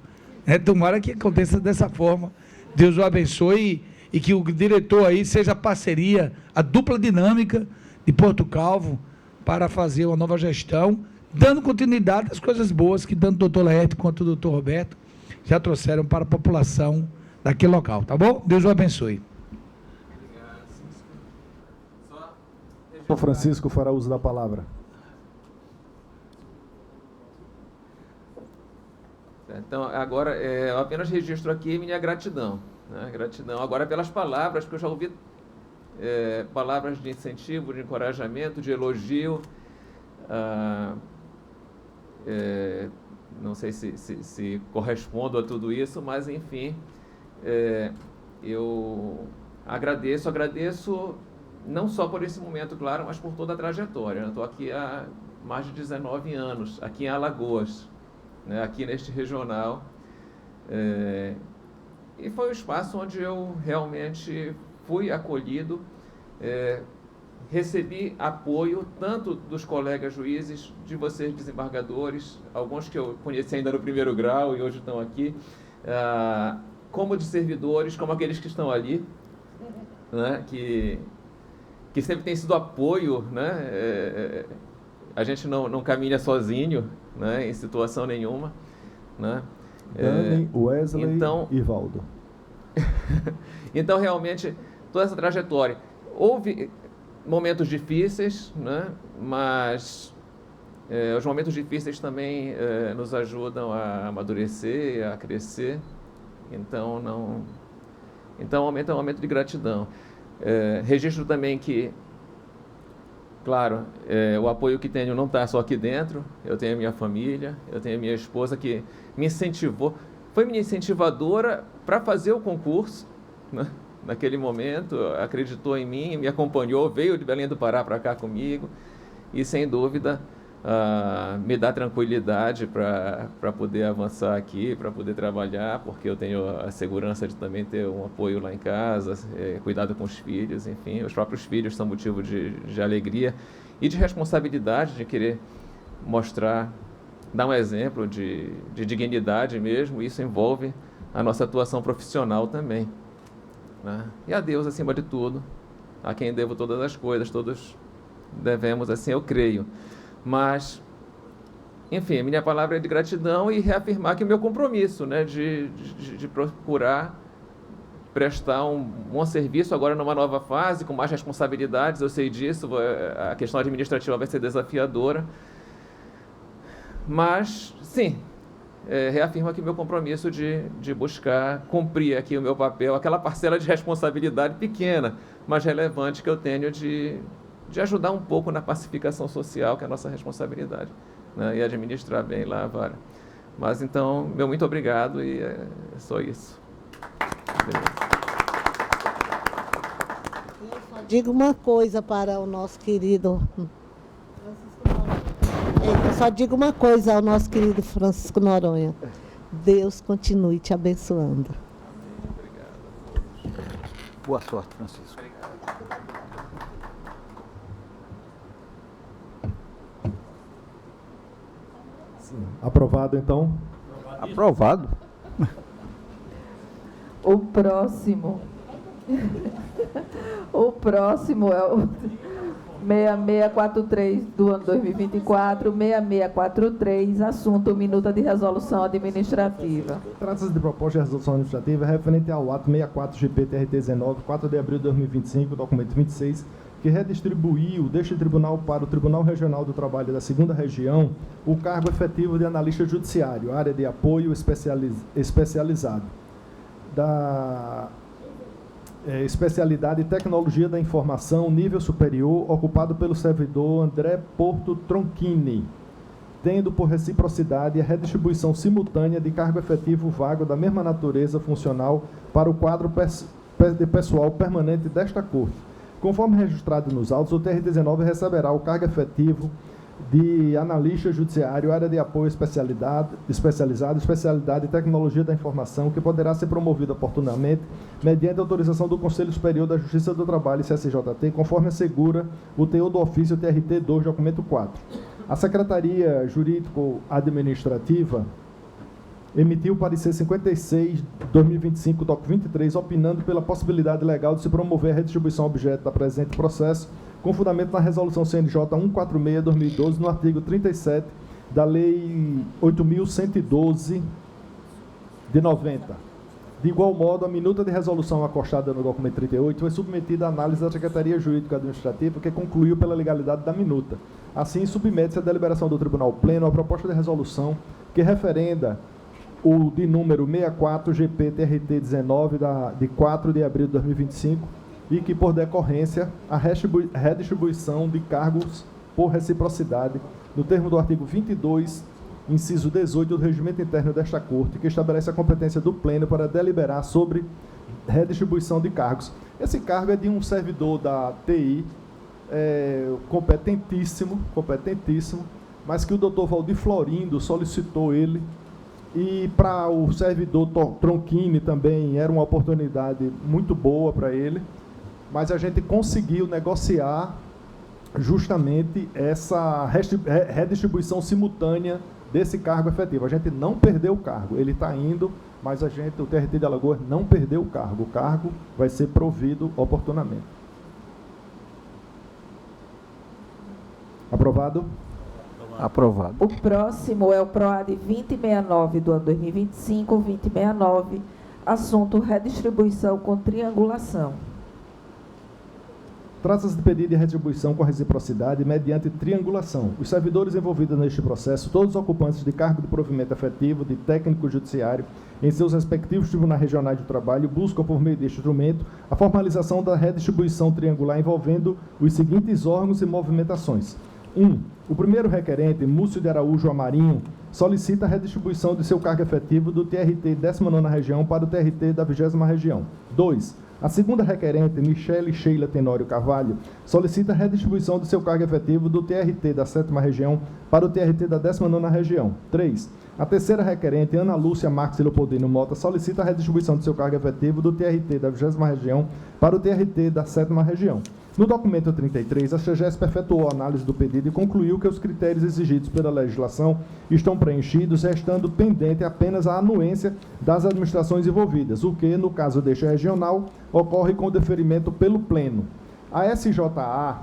Tomara que aconteça dessa forma. Deus o abençoe e que o diretor aí seja a parceria, a dupla dinâmica de Porto Calvo para fazer uma nova gestão, dando continuidade às coisas boas que tanto o doutor Laerte quanto o doutor Roberto já trouxeram para a população daquele local, tá bom? Deus o abençoe. O Francisco fará uso da palavra. Então, agora, eu apenas registro aqui minha gratidão. Né? Gratidão agora pelas palavras, que eu já ouvi palavras de incentivo, de encorajamento, de elogio. Não sei se correspondo a tudo isso, mas, enfim, eu agradeço não só por esse momento, claro, mas por toda a trajetória. Eu estou aqui há mais de 19 anos, aqui em Alagoas, né, aqui neste regional, e foi um espaço onde eu realmente fui acolhido, recebi apoio tanto dos colegas juízes, de vocês desembargadores, alguns que eu conheci ainda no primeiro grau e hoje estão aqui, como de servidores, como aqueles que estão ali, né, que sempre tem sido apoio, né, a gente não caminha sozinho, né, em situação nenhuma, né? Dani, Wesley e Valdo. Então, realmente, toda essa trajetória. Houve momentos difíceis, né, mas os momentos difíceis também nos ajudam a amadurecer, a crescer. Então, é um momento de gratidão. Registro também que, claro, o apoio que tenho não está só aqui dentro. Eu tenho a minha família, eu tenho a minha esposa que me incentivou, foi minha incentivadora para fazer o concurso, né? Naquele momento, acreditou em mim, me acompanhou, veio de Belém do Pará para cá comigo e, sem dúvida, me dá tranquilidade para poder avançar aqui, para poder trabalhar, porque eu tenho a segurança de também ter um apoio lá em casa, cuidado com os filhos, enfim, os próprios filhos são motivo de alegria e de responsabilidade, de querer mostrar, dar um exemplo de dignidade mesmo. Isso envolve a nossa atuação profissional também, né? E a Deus, acima de tudo, a quem devo todas as coisas, todos devemos, assim eu creio. Mas, enfim, a minha palavra é de gratidão e reafirmar que o meu compromisso, né, de procurar prestar um bom serviço agora numa nova fase, com mais responsabilidades, eu sei disso, a questão administrativa vai ser desafiadora. Mas, sim, reafirmo aqui meu compromisso de buscar cumprir aqui o meu papel, aquela parcela de responsabilidade pequena, mas relevante que eu tenho de ajudar um pouco na pacificação social, que é a nossa responsabilidade, né? E administrar bem lá a vara. Mas então, meu muito obrigado e é só isso. Beleza. Digo uma coisa para o nosso querido eu só digo uma coisa ao nosso querido Francisco Noronha. Deus continue te abençoando. Boa sorte, Francisco. Sim. Aprovado, então? Aprovado. O próximo é o 6643 do ano 2024, 6643, assunto minuta de resolução administrativa. Trata-se de proposta de resolução administrativa referente ao ato 64-GP-TRT-19, 4 de abril de 2025, documento 26, que redistribuiu deste tribunal para o Tribunal Regional do Trabalho da 2ª Região o cargo efetivo de analista judiciário, área de apoio especializado, da especialidade Tecnologia da Informação, nível superior, ocupado pelo servidor André Porto Tronchini, tendo por reciprocidade a redistribuição simultânea de cargo efetivo vago da mesma natureza funcional para o quadro de pessoal permanente desta Corte. Conforme registrado nos autos, o TR-19 receberá o cargo efetivo de analista judiciário, área de apoio especializado, especialidade Tecnologia da Informação, que poderá ser promovido oportunamente mediante autorização do Conselho Superior da Justiça do Trabalho, CSJT, conforme assegura o teor do ofício TRT-2, documento 4. A Secretaria Jurídico-Administrativa emitiu o parecer 56/2025, DOC 23, opinando pela possibilidade legal de se promover a redistribuição objeto da presente processo, com fundamento na Resolução CNJ 146/2012, no artigo 37 da Lei 8.112 de 90. De igual modo, a minuta de resolução acostada no documento 38 foi submetida à análise da Secretaria Jurídico-Administrativa, que concluiu pela legalidade da minuta. Assim, submete-se à deliberação do Tribunal Pleno a proposta de resolução que referenda o de número 64-GP-TRT-19, de 4 de abril de 2025, e que, por decorrência, a redistribuição de cargos por reciprocidade, no termo do artigo 22, inciso 18 do Regimento Interno desta Corte, que estabelece a competência do Pleno para deliberar sobre redistribuição de cargos. Esse cargo é de um servidor da TI, competentíssimo, mas que o doutor Valdir Florindo solicitou ele, e para o servidor Tronchini também era uma oportunidade muito boa para ele, mas a gente conseguiu negociar justamente essa redistribuição simultânea desse cargo efetivo. A gente não perdeu o cargo, ele está indo, mas o TRT de Alagoas não perdeu o cargo vai ser provido oportunamente. Aprovado? Aprovado. O próximo é o PROAD 2069 do ano 2025, 2069, assunto redistribuição com triangulação. Trata-se de pedido de retribuição com reciprocidade mediante triangulação. Os servidores envolvidos neste processo, todos os ocupantes de cargo de provimento efetivo de técnico judiciário em seus respectivos tribunais regionais de trabalho, buscam por meio deste instrumento a formalização da redistribuição triangular envolvendo os seguintes órgãos e movimentações. 1. O primeiro requerente, Múcio de Araújo Amarinho, solicita a redistribuição de seu cargo efetivo do TRT 19ª Região para o TRT da 20ª Região. 2. A segunda requerente, Michele Sheila Tenório Carvalho, solicita a redistribuição de seu cargo efetivo do TRT da 7ª Região para o TRT da 19ª Região. 3. A terceira requerente, Ana Lúcia Marques Leopoldino Mota, solicita a redistribuição de seu cargo efetivo do TRT da 20ª Região para o TRT da 7ª Região. No documento 33, a CGESP efetuou a análise do pedido e concluiu que os critérios exigidos pela legislação estão preenchidos, restando pendente apenas a anuência das administrações envolvidas, o que, no caso deste regional, ocorre com o deferimento pelo Pleno. A SJA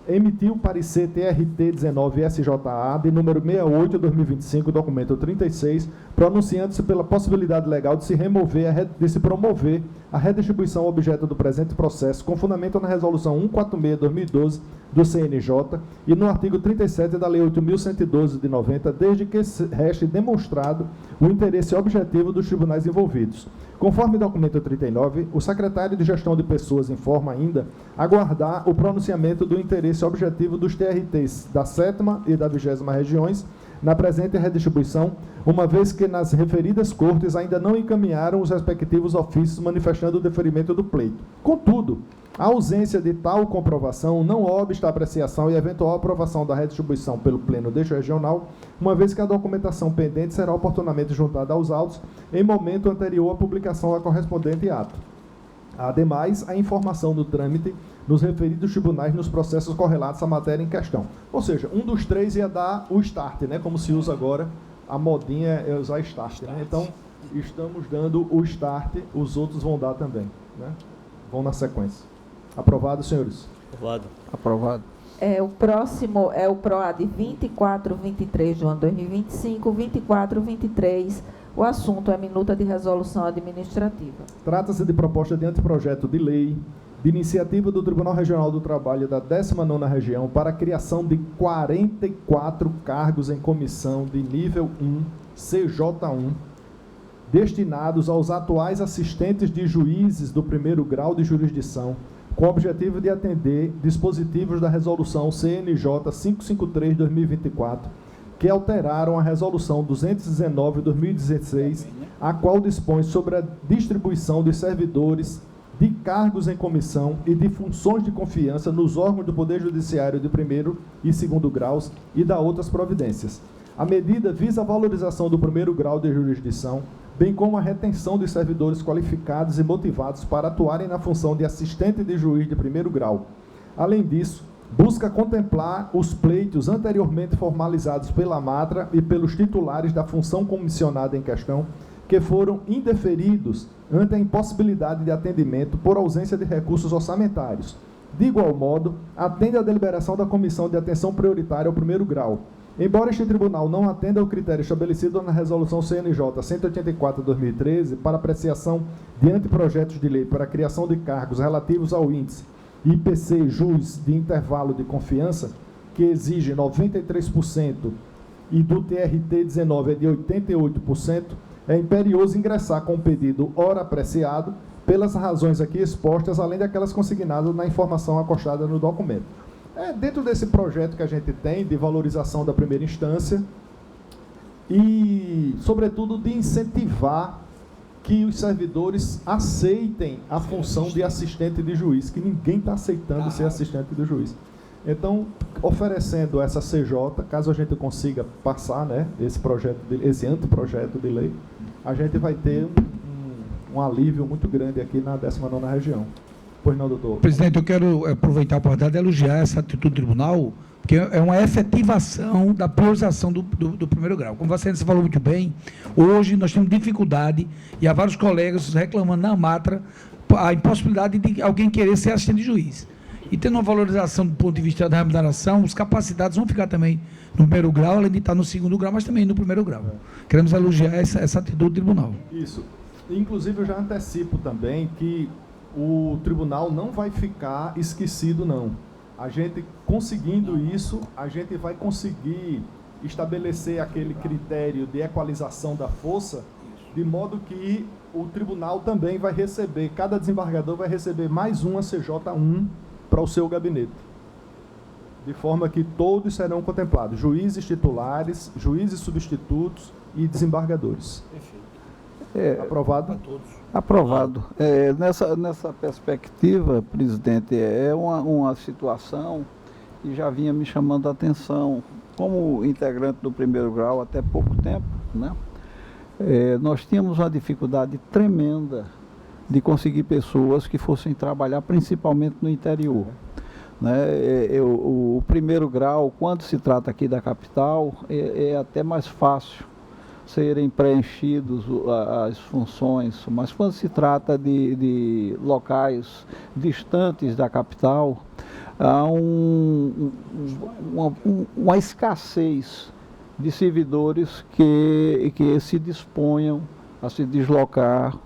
emitiu o parecer TRT 19 SJA de número 68/2025, documento 36, pronunciando-se pela possibilidade legal de se promover a redistribuição objeto do presente processo, com fundamento na resolução 146/2012 do CNJ e no artigo 37 da Lei 8.112 de 90, desde que reste demonstrado o interesse objetivo dos tribunais envolvidos. Conforme documento 39, o secretário de Gestão de Pessoas informa ainda aguardar o pronunciamento do interesse objetivo dos TRTs da 7ª e da 20ª regiões na presente redistribuição, uma vez que nas referidas cortes ainda não encaminharam os respectivos ofícios manifestando o deferimento do pleito. Contudo, a ausência de tal comprovação não obsta a apreciação e eventual aprovação da redistribuição pelo Pleno deste regional, uma vez que a documentação pendente será oportunamente juntada aos autos em momento anterior à publicação da correspondente ato. Ademais, a informação do trâmite nos referidos tribunais nos processos correlatos à matéria em questão. Ou seja, um dos três ia dar o start, né? Como se usa agora, a modinha é usar start, né? Então, estamos dando o start, os outros vão dar também, né? Vão na sequência. Aprovado, senhores? Aprovado. Aprovado. O próximo é o PROAD 2423 de ano 2025, 2423. O assunto é minuta de resolução administrativa. Trata-se de proposta de anteprojeto de lei de iniciativa do Tribunal Regional do Trabalho da 19ª Região para a criação de 44 cargos em comissão de nível 1, CJ1, destinados aos atuais assistentes de juízes do primeiro grau de jurisdição, com o objetivo de atender dispositivos da Resolução CNJ 553/2024, que alteraram a Resolução 219/2016, a qual dispõe sobre a distribuição de servidores de cargos em comissão e de funções de confiança nos órgãos do Poder Judiciário de primeiro e segundo graus e da outras providências. A medida visa a valorização do primeiro grau de jurisdição, bem como a retenção de servidores qualificados e motivados para atuarem na função de assistente de juiz de primeiro grau. Além disso, busca contemplar os pleitos anteriormente formalizados pela Matra e pelos titulares da função comissionada em questão, que foram indeferidos ante a impossibilidade de atendimento por ausência de recursos orçamentários. De igual modo, atende à deliberação da Comissão de Atenção Prioritária ao primeiro grau. Embora este tribunal não atenda ao critério estabelecido na Resolução CNJ 184/2013 para apreciação de anteprojetos de lei para a criação de cargos relativos ao índice IPC Jus de intervalo de confiança, que exige 93%, e do TRT 19 é de 88%, é imperioso ingressar com o pedido ora apreciado, pelas razões aqui expostas, além daquelas consignadas na informação acostada no documento. Dentro desse projeto que a gente tem de valorização da primeira instância e, sobretudo, de incentivar que os servidores aceitem a função de assistente de juiz, que ninguém está aceitando ser assistente de juiz. Então, oferecendo essa CJ, caso a gente consiga passar, né, esse anteprojeto de lei, a gente vai ter um alívio muito grande aqui na 19ª região. Pois não, doutor? Presidente, eu quero aproveitar a oportunidade de elogiar essa atitude do tribunal, porque é uma efetivação da priorização do primeiro grau. Como você falou muito bem, hoje nós temos dificuldade, e há vários colegas reclamando na Matra a impossibilidade de alguém querer ser assistente de juiz. E tendo uma valorização do ponto de vista da remuneração, os capacitados vão ficar também no primeiro grau, além de estar no segundo grau, mas também no primeiro grau. Queremos elogiar essa atitude do tribunal. Isso. Inclusive, eu já antecipo também que o tribunal não vai ficar esquecido, não. A gente, conseguindo isso, a gente vai conseguir estabelecer aquele critério de equalização da força, de modo que o tribunal também vai receber, cada desembargador vai receber mais uma CJ1 para o seu gabinete. De forma que todos serão contemplados, juízes titulares, juízes substitutos e desembargadores. Perfeito. Aprovado? Para todos. Aprovado. Nessa perspectiva, presidente, é uma situação que já vinha me chamando a atenção. Como integrante do primeiro grau até pouco tempo, né? Nós tínhamos uma dificuldade tremenda de conseguir pessoas que fossem trabalhar principalmente no interior. Né? O primeiro grau, quando se trata aqui da capital, é até mais fácil serem preenchidos as funções, mas quando se trata de locais distantes da capital, há uma escassez de servidores que se disponham a se deslocar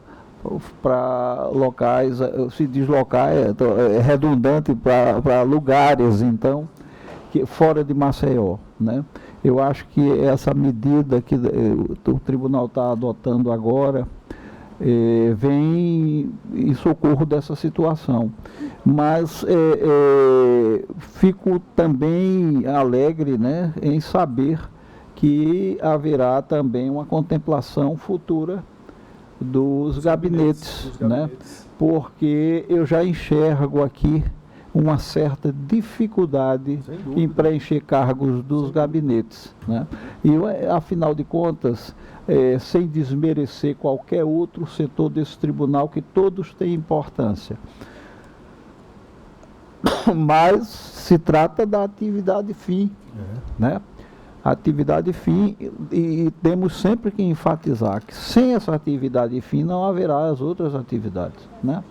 para locais, se deslocar é redundante para lugares, então, fora de Maceió, né? Eu acho que essa medida que o tribunal está adotando agora vem em socorro dessa situação. Mas fico também alegre, né, em saber que haverá também uma contemplação futura dos gabinetes, né? Porque eu já enxergo aqui uma certa dificuldade em preencher cargos dos gabinetes, né? E, afinal de contas, sem desmerecer qualquer outro setor desse tribunal, que todos têm importância, mas se trata da atividade fim, né? Atividade fim, e temos sempre que enfatizar que sem essa atividade fim não haverá as outras atividades, né?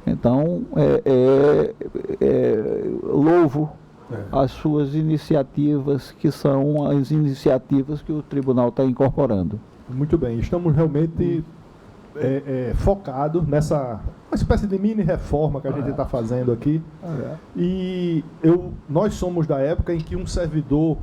Então, louvo as suas iniciativas, que são as iniciativas que o tribunal está incorporando. Muito bem, estamos realmente focados nessa uma espécie de mini reforma que a gente está fazendo aqui. E nós somos da época em que um servidor,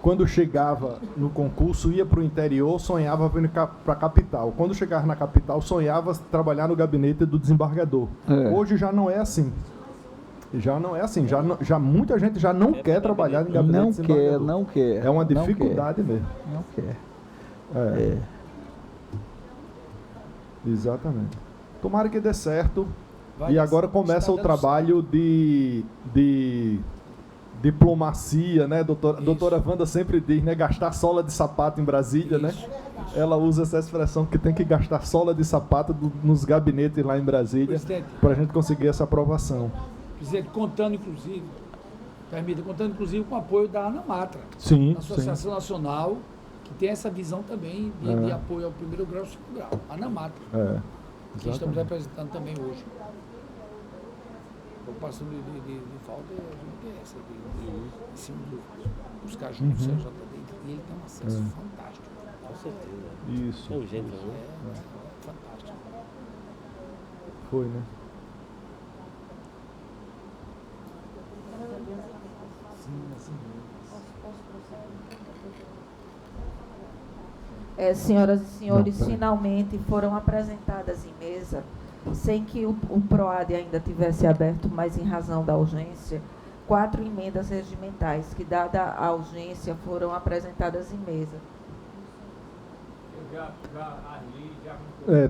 quando chegava no concurso, ia para o interior, sonhava vir para a capital. Quando chegava na capital, sonhava trabalhar no gabinete do desembargador. Hoje já não é assim. Já não é assim. Já muita gente já não quer trabalhar em gabinete de desembargador. Não quer. É uma dificuldade mesmo. Não quer. Exatamente. Tomara que dê certo. E agora começa o trabalho de diplomacia, né? Doutora Wanda sempre diz, né? Gastar sola de sapato em Brasília, né? Ela usa essa expressão que tem que gastar sola de sapato nos gabinetes lá em Brasília para a gente conseguir essa aprovação. Presidente, contando inclusive com o apoio da ANAMATRA, sim, Associação Nacional, que tem essa visão também de apoio ao primeiro grau e ao segundo grau, a ANAMATRA, que estamos representando também hoje. A preocupação de falta é essa, em cima dos cajus do CJD, e ele tem um acesso fantástico. Com certeza. Isso. É urgente, né? Fantástico. Foi, né? Senhoras e senhores, finalmente foram apresentadas em mesa, sem que o PROAD ainda tivesse aberto, mas em razão da urgência, 4 emendas regimentais que, dada a urgência, foram apresentadas em mesa.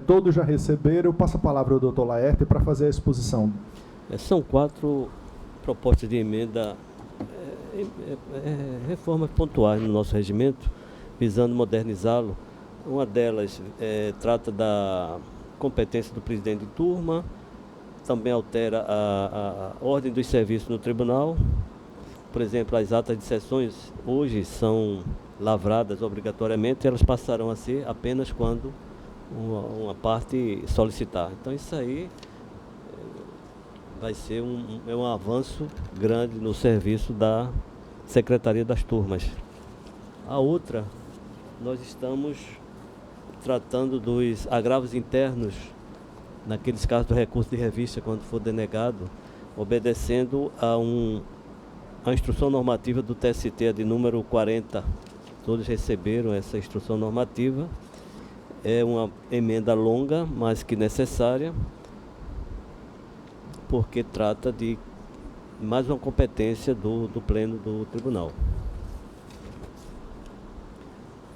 Todos já receberam. Eu passo a palavra ao doutor Laerte para fazer a exposição. São 4 propostas de emenda, reformas pontuais no nosso regimento, visando modernizá-lo. Uma delas trata da competência do presidente de turma, também altera a ordem dos serviços no tribunal. Por exemplo, as atas de sessões hoje são lavradas obrigatoriamente, elas passarão a ser apenas quando uma parte solicitar. Então isso aí vai ser um avanço grande no serviço da Secretaria das Turmas. A outra, nós estamos tratando dos agravos internos, naqueles casos do recurso de revista, quando for denegado, obedecendo a instrução normativa do TST, a de número 40. Todos receberam essa instrução normativa. É uma emenda longa, mas que necessária, porque trata de mais uma competência do Pleno do Tribunal.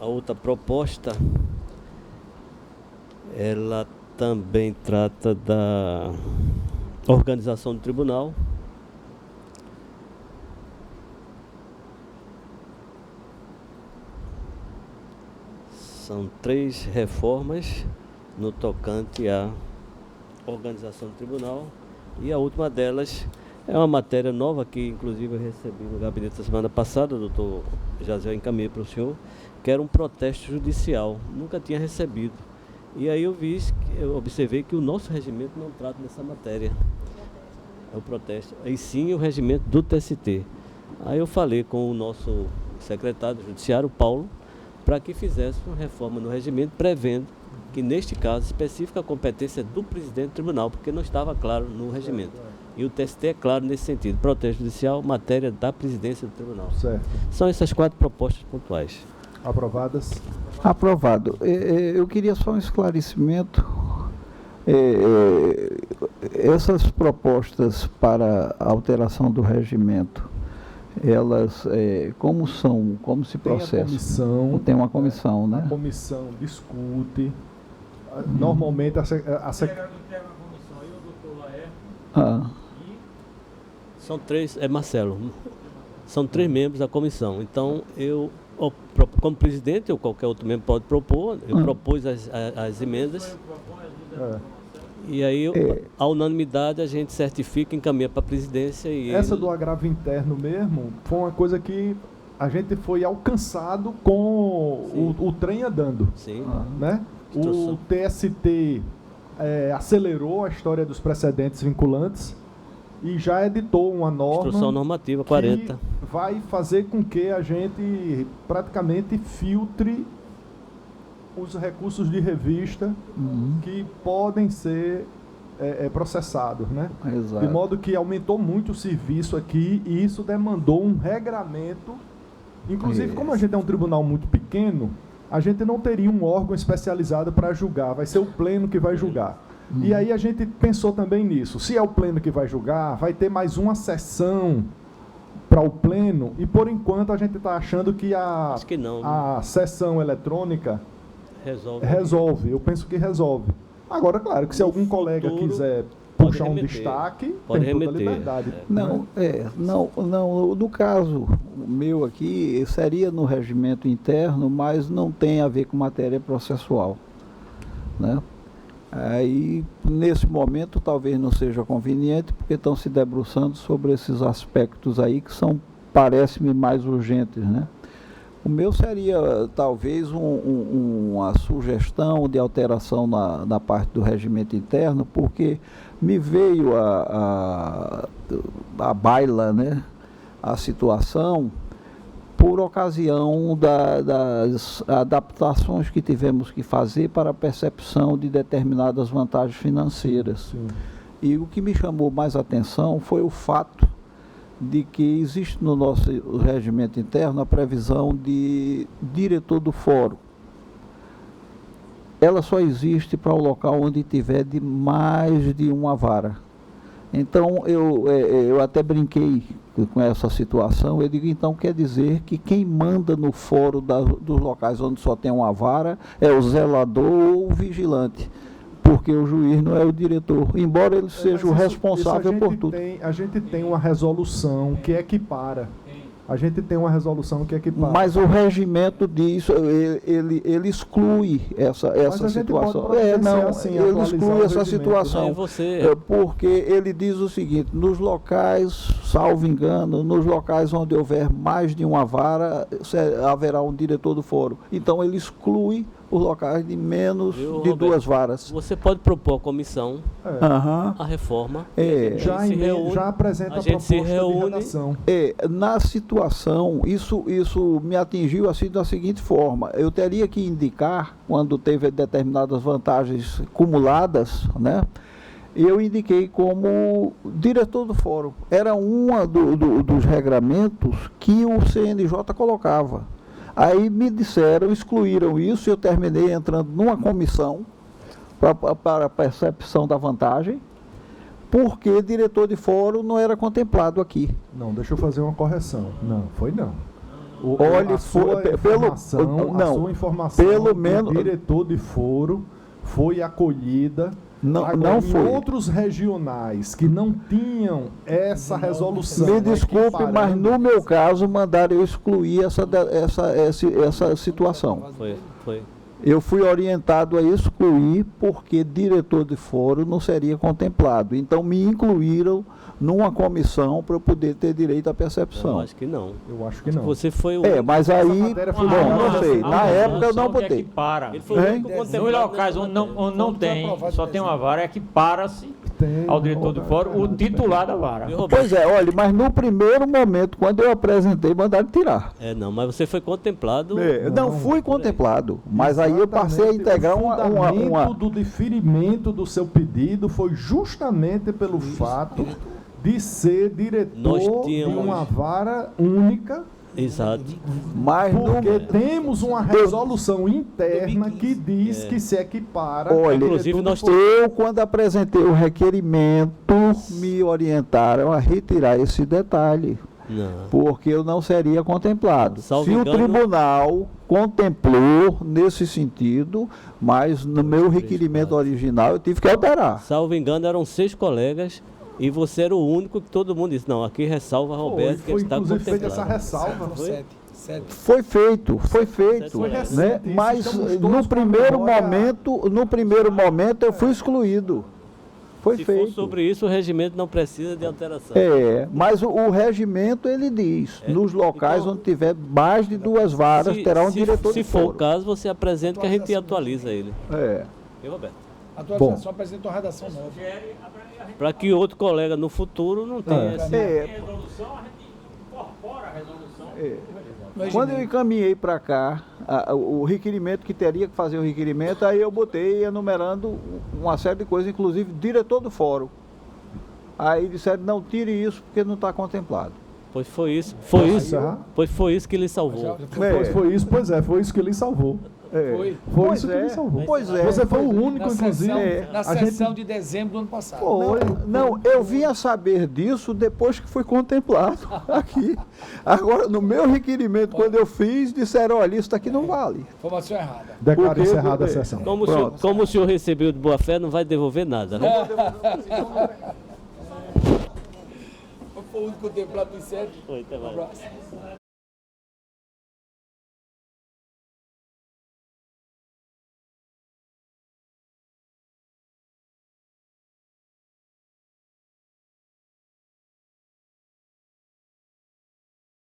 A outra proposta, ela também trata da organização do tribunal. São 3 reformas no tocante à organização do tribunal. E a última delas é uma matéria nova que, inclusive, eu recebi no gabinete da semana passada, o doutor Jaziel encaminhei para o senhor, que era um protesto judicial. Nunca tinha recebido. E aí eu observei que o nosso regimento não trata dessa matéria. É o protesto. E sim o regimento do TST. Aí eu falei com o nosso secretário do Judiciário, Paulo, para que fizesse uma reforma no regimento, prevendo que, neste caso específico, a competência é do presidente do tribunal, porque não estava claro no regimento. E o TST é claro nesse sentido. Protesto judicial, matéria da presidência do tribunal. Certo. São essas 4 propostas pontuais. Aprovadas? Aprovado. Eu queria só um esclarecimento. Essas propostas para a alteração do regimento, elas, como são, como se processam? Tem uma comissão, né? A comissão discute. Normalmente São 3, Marcelo, são 3 membros da comissão. Então, eu, como presidente, ou qualquer outro membro pode propor, eu propus as emendas. E aí, a unanimidade, a gente certifica, encaminha para a presidência. E essa do agravo interno mesmo, foi uma coisa que a gente foi alcançado com o trem andando. Sim. Né? O TST acelerou a história dos precedentes vinculantes e já editou uma norma. Instrução normativa 40. Que vai fazer com que a gente praticamente filtre os recursos de revista que podem ser processados, né? Exato. De modo que aumentou muito o serviço aqui e isso demandou um regramento. Inclusive, como a gente é um tribunal muito pequeno, a gente não teria um órgão especializado para julgar, vai ser o pleno que vai julgar. E aí a gente pensou também nisso. Se é o pleno que vai julgar, vai ter mais uma sessão para o pleno e, por enquanto, a gente está achando que a sessão eletrônica resolve. Eu penso que resolve. Agora, claro, que se algum colega quiser puxar um destaque, pode tem toda a remeter. liberdade. Não, no caso meu aqui, seria no regimento interno, mas não tem a ver com matéria processual, né? Aí, nesse momento, talvez não seja conveniente, porque estão se debruçando sobre esses aspectos aí que são, parece-me, mais urgentes, né? O meu seria, talvez, uma sugestão de alteração na parte do regimento interno, porque me veio a baila, né, a situação, por ocasião das adaptações que tivemos que fazer para a percepção de determinadas vantagens financeiras. Sim. E o que me chamou mais atenção foi o fato de que existe no nosso regimento interno a previsão de diretor do fórum. Ela só existe para o local onde tiver de mais de uma vara. Então, eu até brinquei com essa situação. Eu digo, então, quer dizer que quem manda no fórum dos locais onde só tem uma vara é o zelador ou o vigilante, porque o juiz não é o diretor, embora ele seja o responsável por tudo. A gente tem uma resolução que equipara. Mas o regimento diz, ele exclui essa situação. Ele exclui essa situação. Porque ele diz o seguinte, nos locais, salvo engano, nos locais onde houver mais de uma vara, haverá um diretor do fórum. Então ele exclui os locais de menos de 2 varas. Você pode propor à comissão a reforma. Já apresenta a proposta de redação. Na situação, isso me atingiu assim da seguinte forma. Eu teria que indicar, quando teve determinadas vantagens cumuladas, né? Eu indiquei como diretor do fórum. Era uma dos regramentos que o CNJ colocava. Aí me disseram, excluíram isso, e eu terminei entrando numa comissão para a percepção da vantagem, porque diretor de fórum não era contemplado aqui. Não, deixa eu fazer uma correção. Não, foi não. Olha, a sua informação pelo menos diretor de fórum foi acolhida. Não foi. Em outros regionais que não tinham essa resolução. Me desculpe, mas no meu caso mandaram eu excluir essa situação. Foi. eu fui orientado a excluir porque diretor de fórum não seria contemplado. Então me incluíram numa comissão para eu poder ter direito à Eu percepção. acho que não. Eu acho que não. Você foi o. Mas aí, matéria foi bom, jogada não sei. Há Na uma época eu não resolução que botei. equipara. Ele foi o único Nos contemplado locais nessa onde matéria. não tem, só tem uma vara, equipara-se Tem, ao diretor do fórum o titular da vara. Viu, Roberto? Pois é, olha, mas no primeiro momento, quando eu apresentei, mandaram tirar. Não, mas você foi contemplado. Não fui contemplado, mas aí eu passei a integrar o uma fundamento do deferimento do seu pedido foi justamente pelo fato de ser diretor Nós de tínhamos- uma vara única, Exato. Mas porque temos uma resolução interna que diz que se equipara. olha, Inclusive, nós eu, quando apresentei o requerimento, me orientaram a retirar esse detalhe, Não. porque eu não seria contemplado. Salvo Se o engano- tribunal contemplou nesse sentido, mas no meu requerimento original eu tive que alterar. Salvo engano, eram 6 colegas e você era o único que todo mundo disse, não, aqui ressalva Roberto, que Foi está inclusive feita essa contemplado. ressalva. Foi? Foi feito, Foi né? recente, isso, Mas estamos todos no com a primeiro memória- momento eu fui excluído. Foi Se feito. for sobre isso, o regimento não precisa de alteração. Mas o regimento ele diz, nos locais Então, onde tiver mais de 2 varas, terá um diretor se de for o fórum. caso, você apresenta que a gente atualiza ele. E Roberto? A atualização apresenta uma redação nova. Para que outro colega no futuro não tenha esse... Resolução, a gente incorpora a resolução. Quando eu encaminhei para cá o requerimento que teria que fazer o requerimento, aí eu botei enumerando uma série de coisas, inclusive diretor do fórum. Aí disseram, não, tire isso porque não está contemplado. Pois foi isso que lhe salvou. Foi isso que ele salvou. Foi isso que ele salvou. Pois é. Você foi o único, Na inclusive. sessão de dezembro do ano passado. Não, eu vim a saber disso depois que foi contemplado aqui. Agora, no meu requerimento, quando eu fiz, disseram, olha, isso daqui não vale. Informação errada. Declaro Porque- encerrada a sessão. Como o senhor recebeu de boa fé, não vai devolver nada, né? Foi o único contemplado dos 7. Foi, até mais.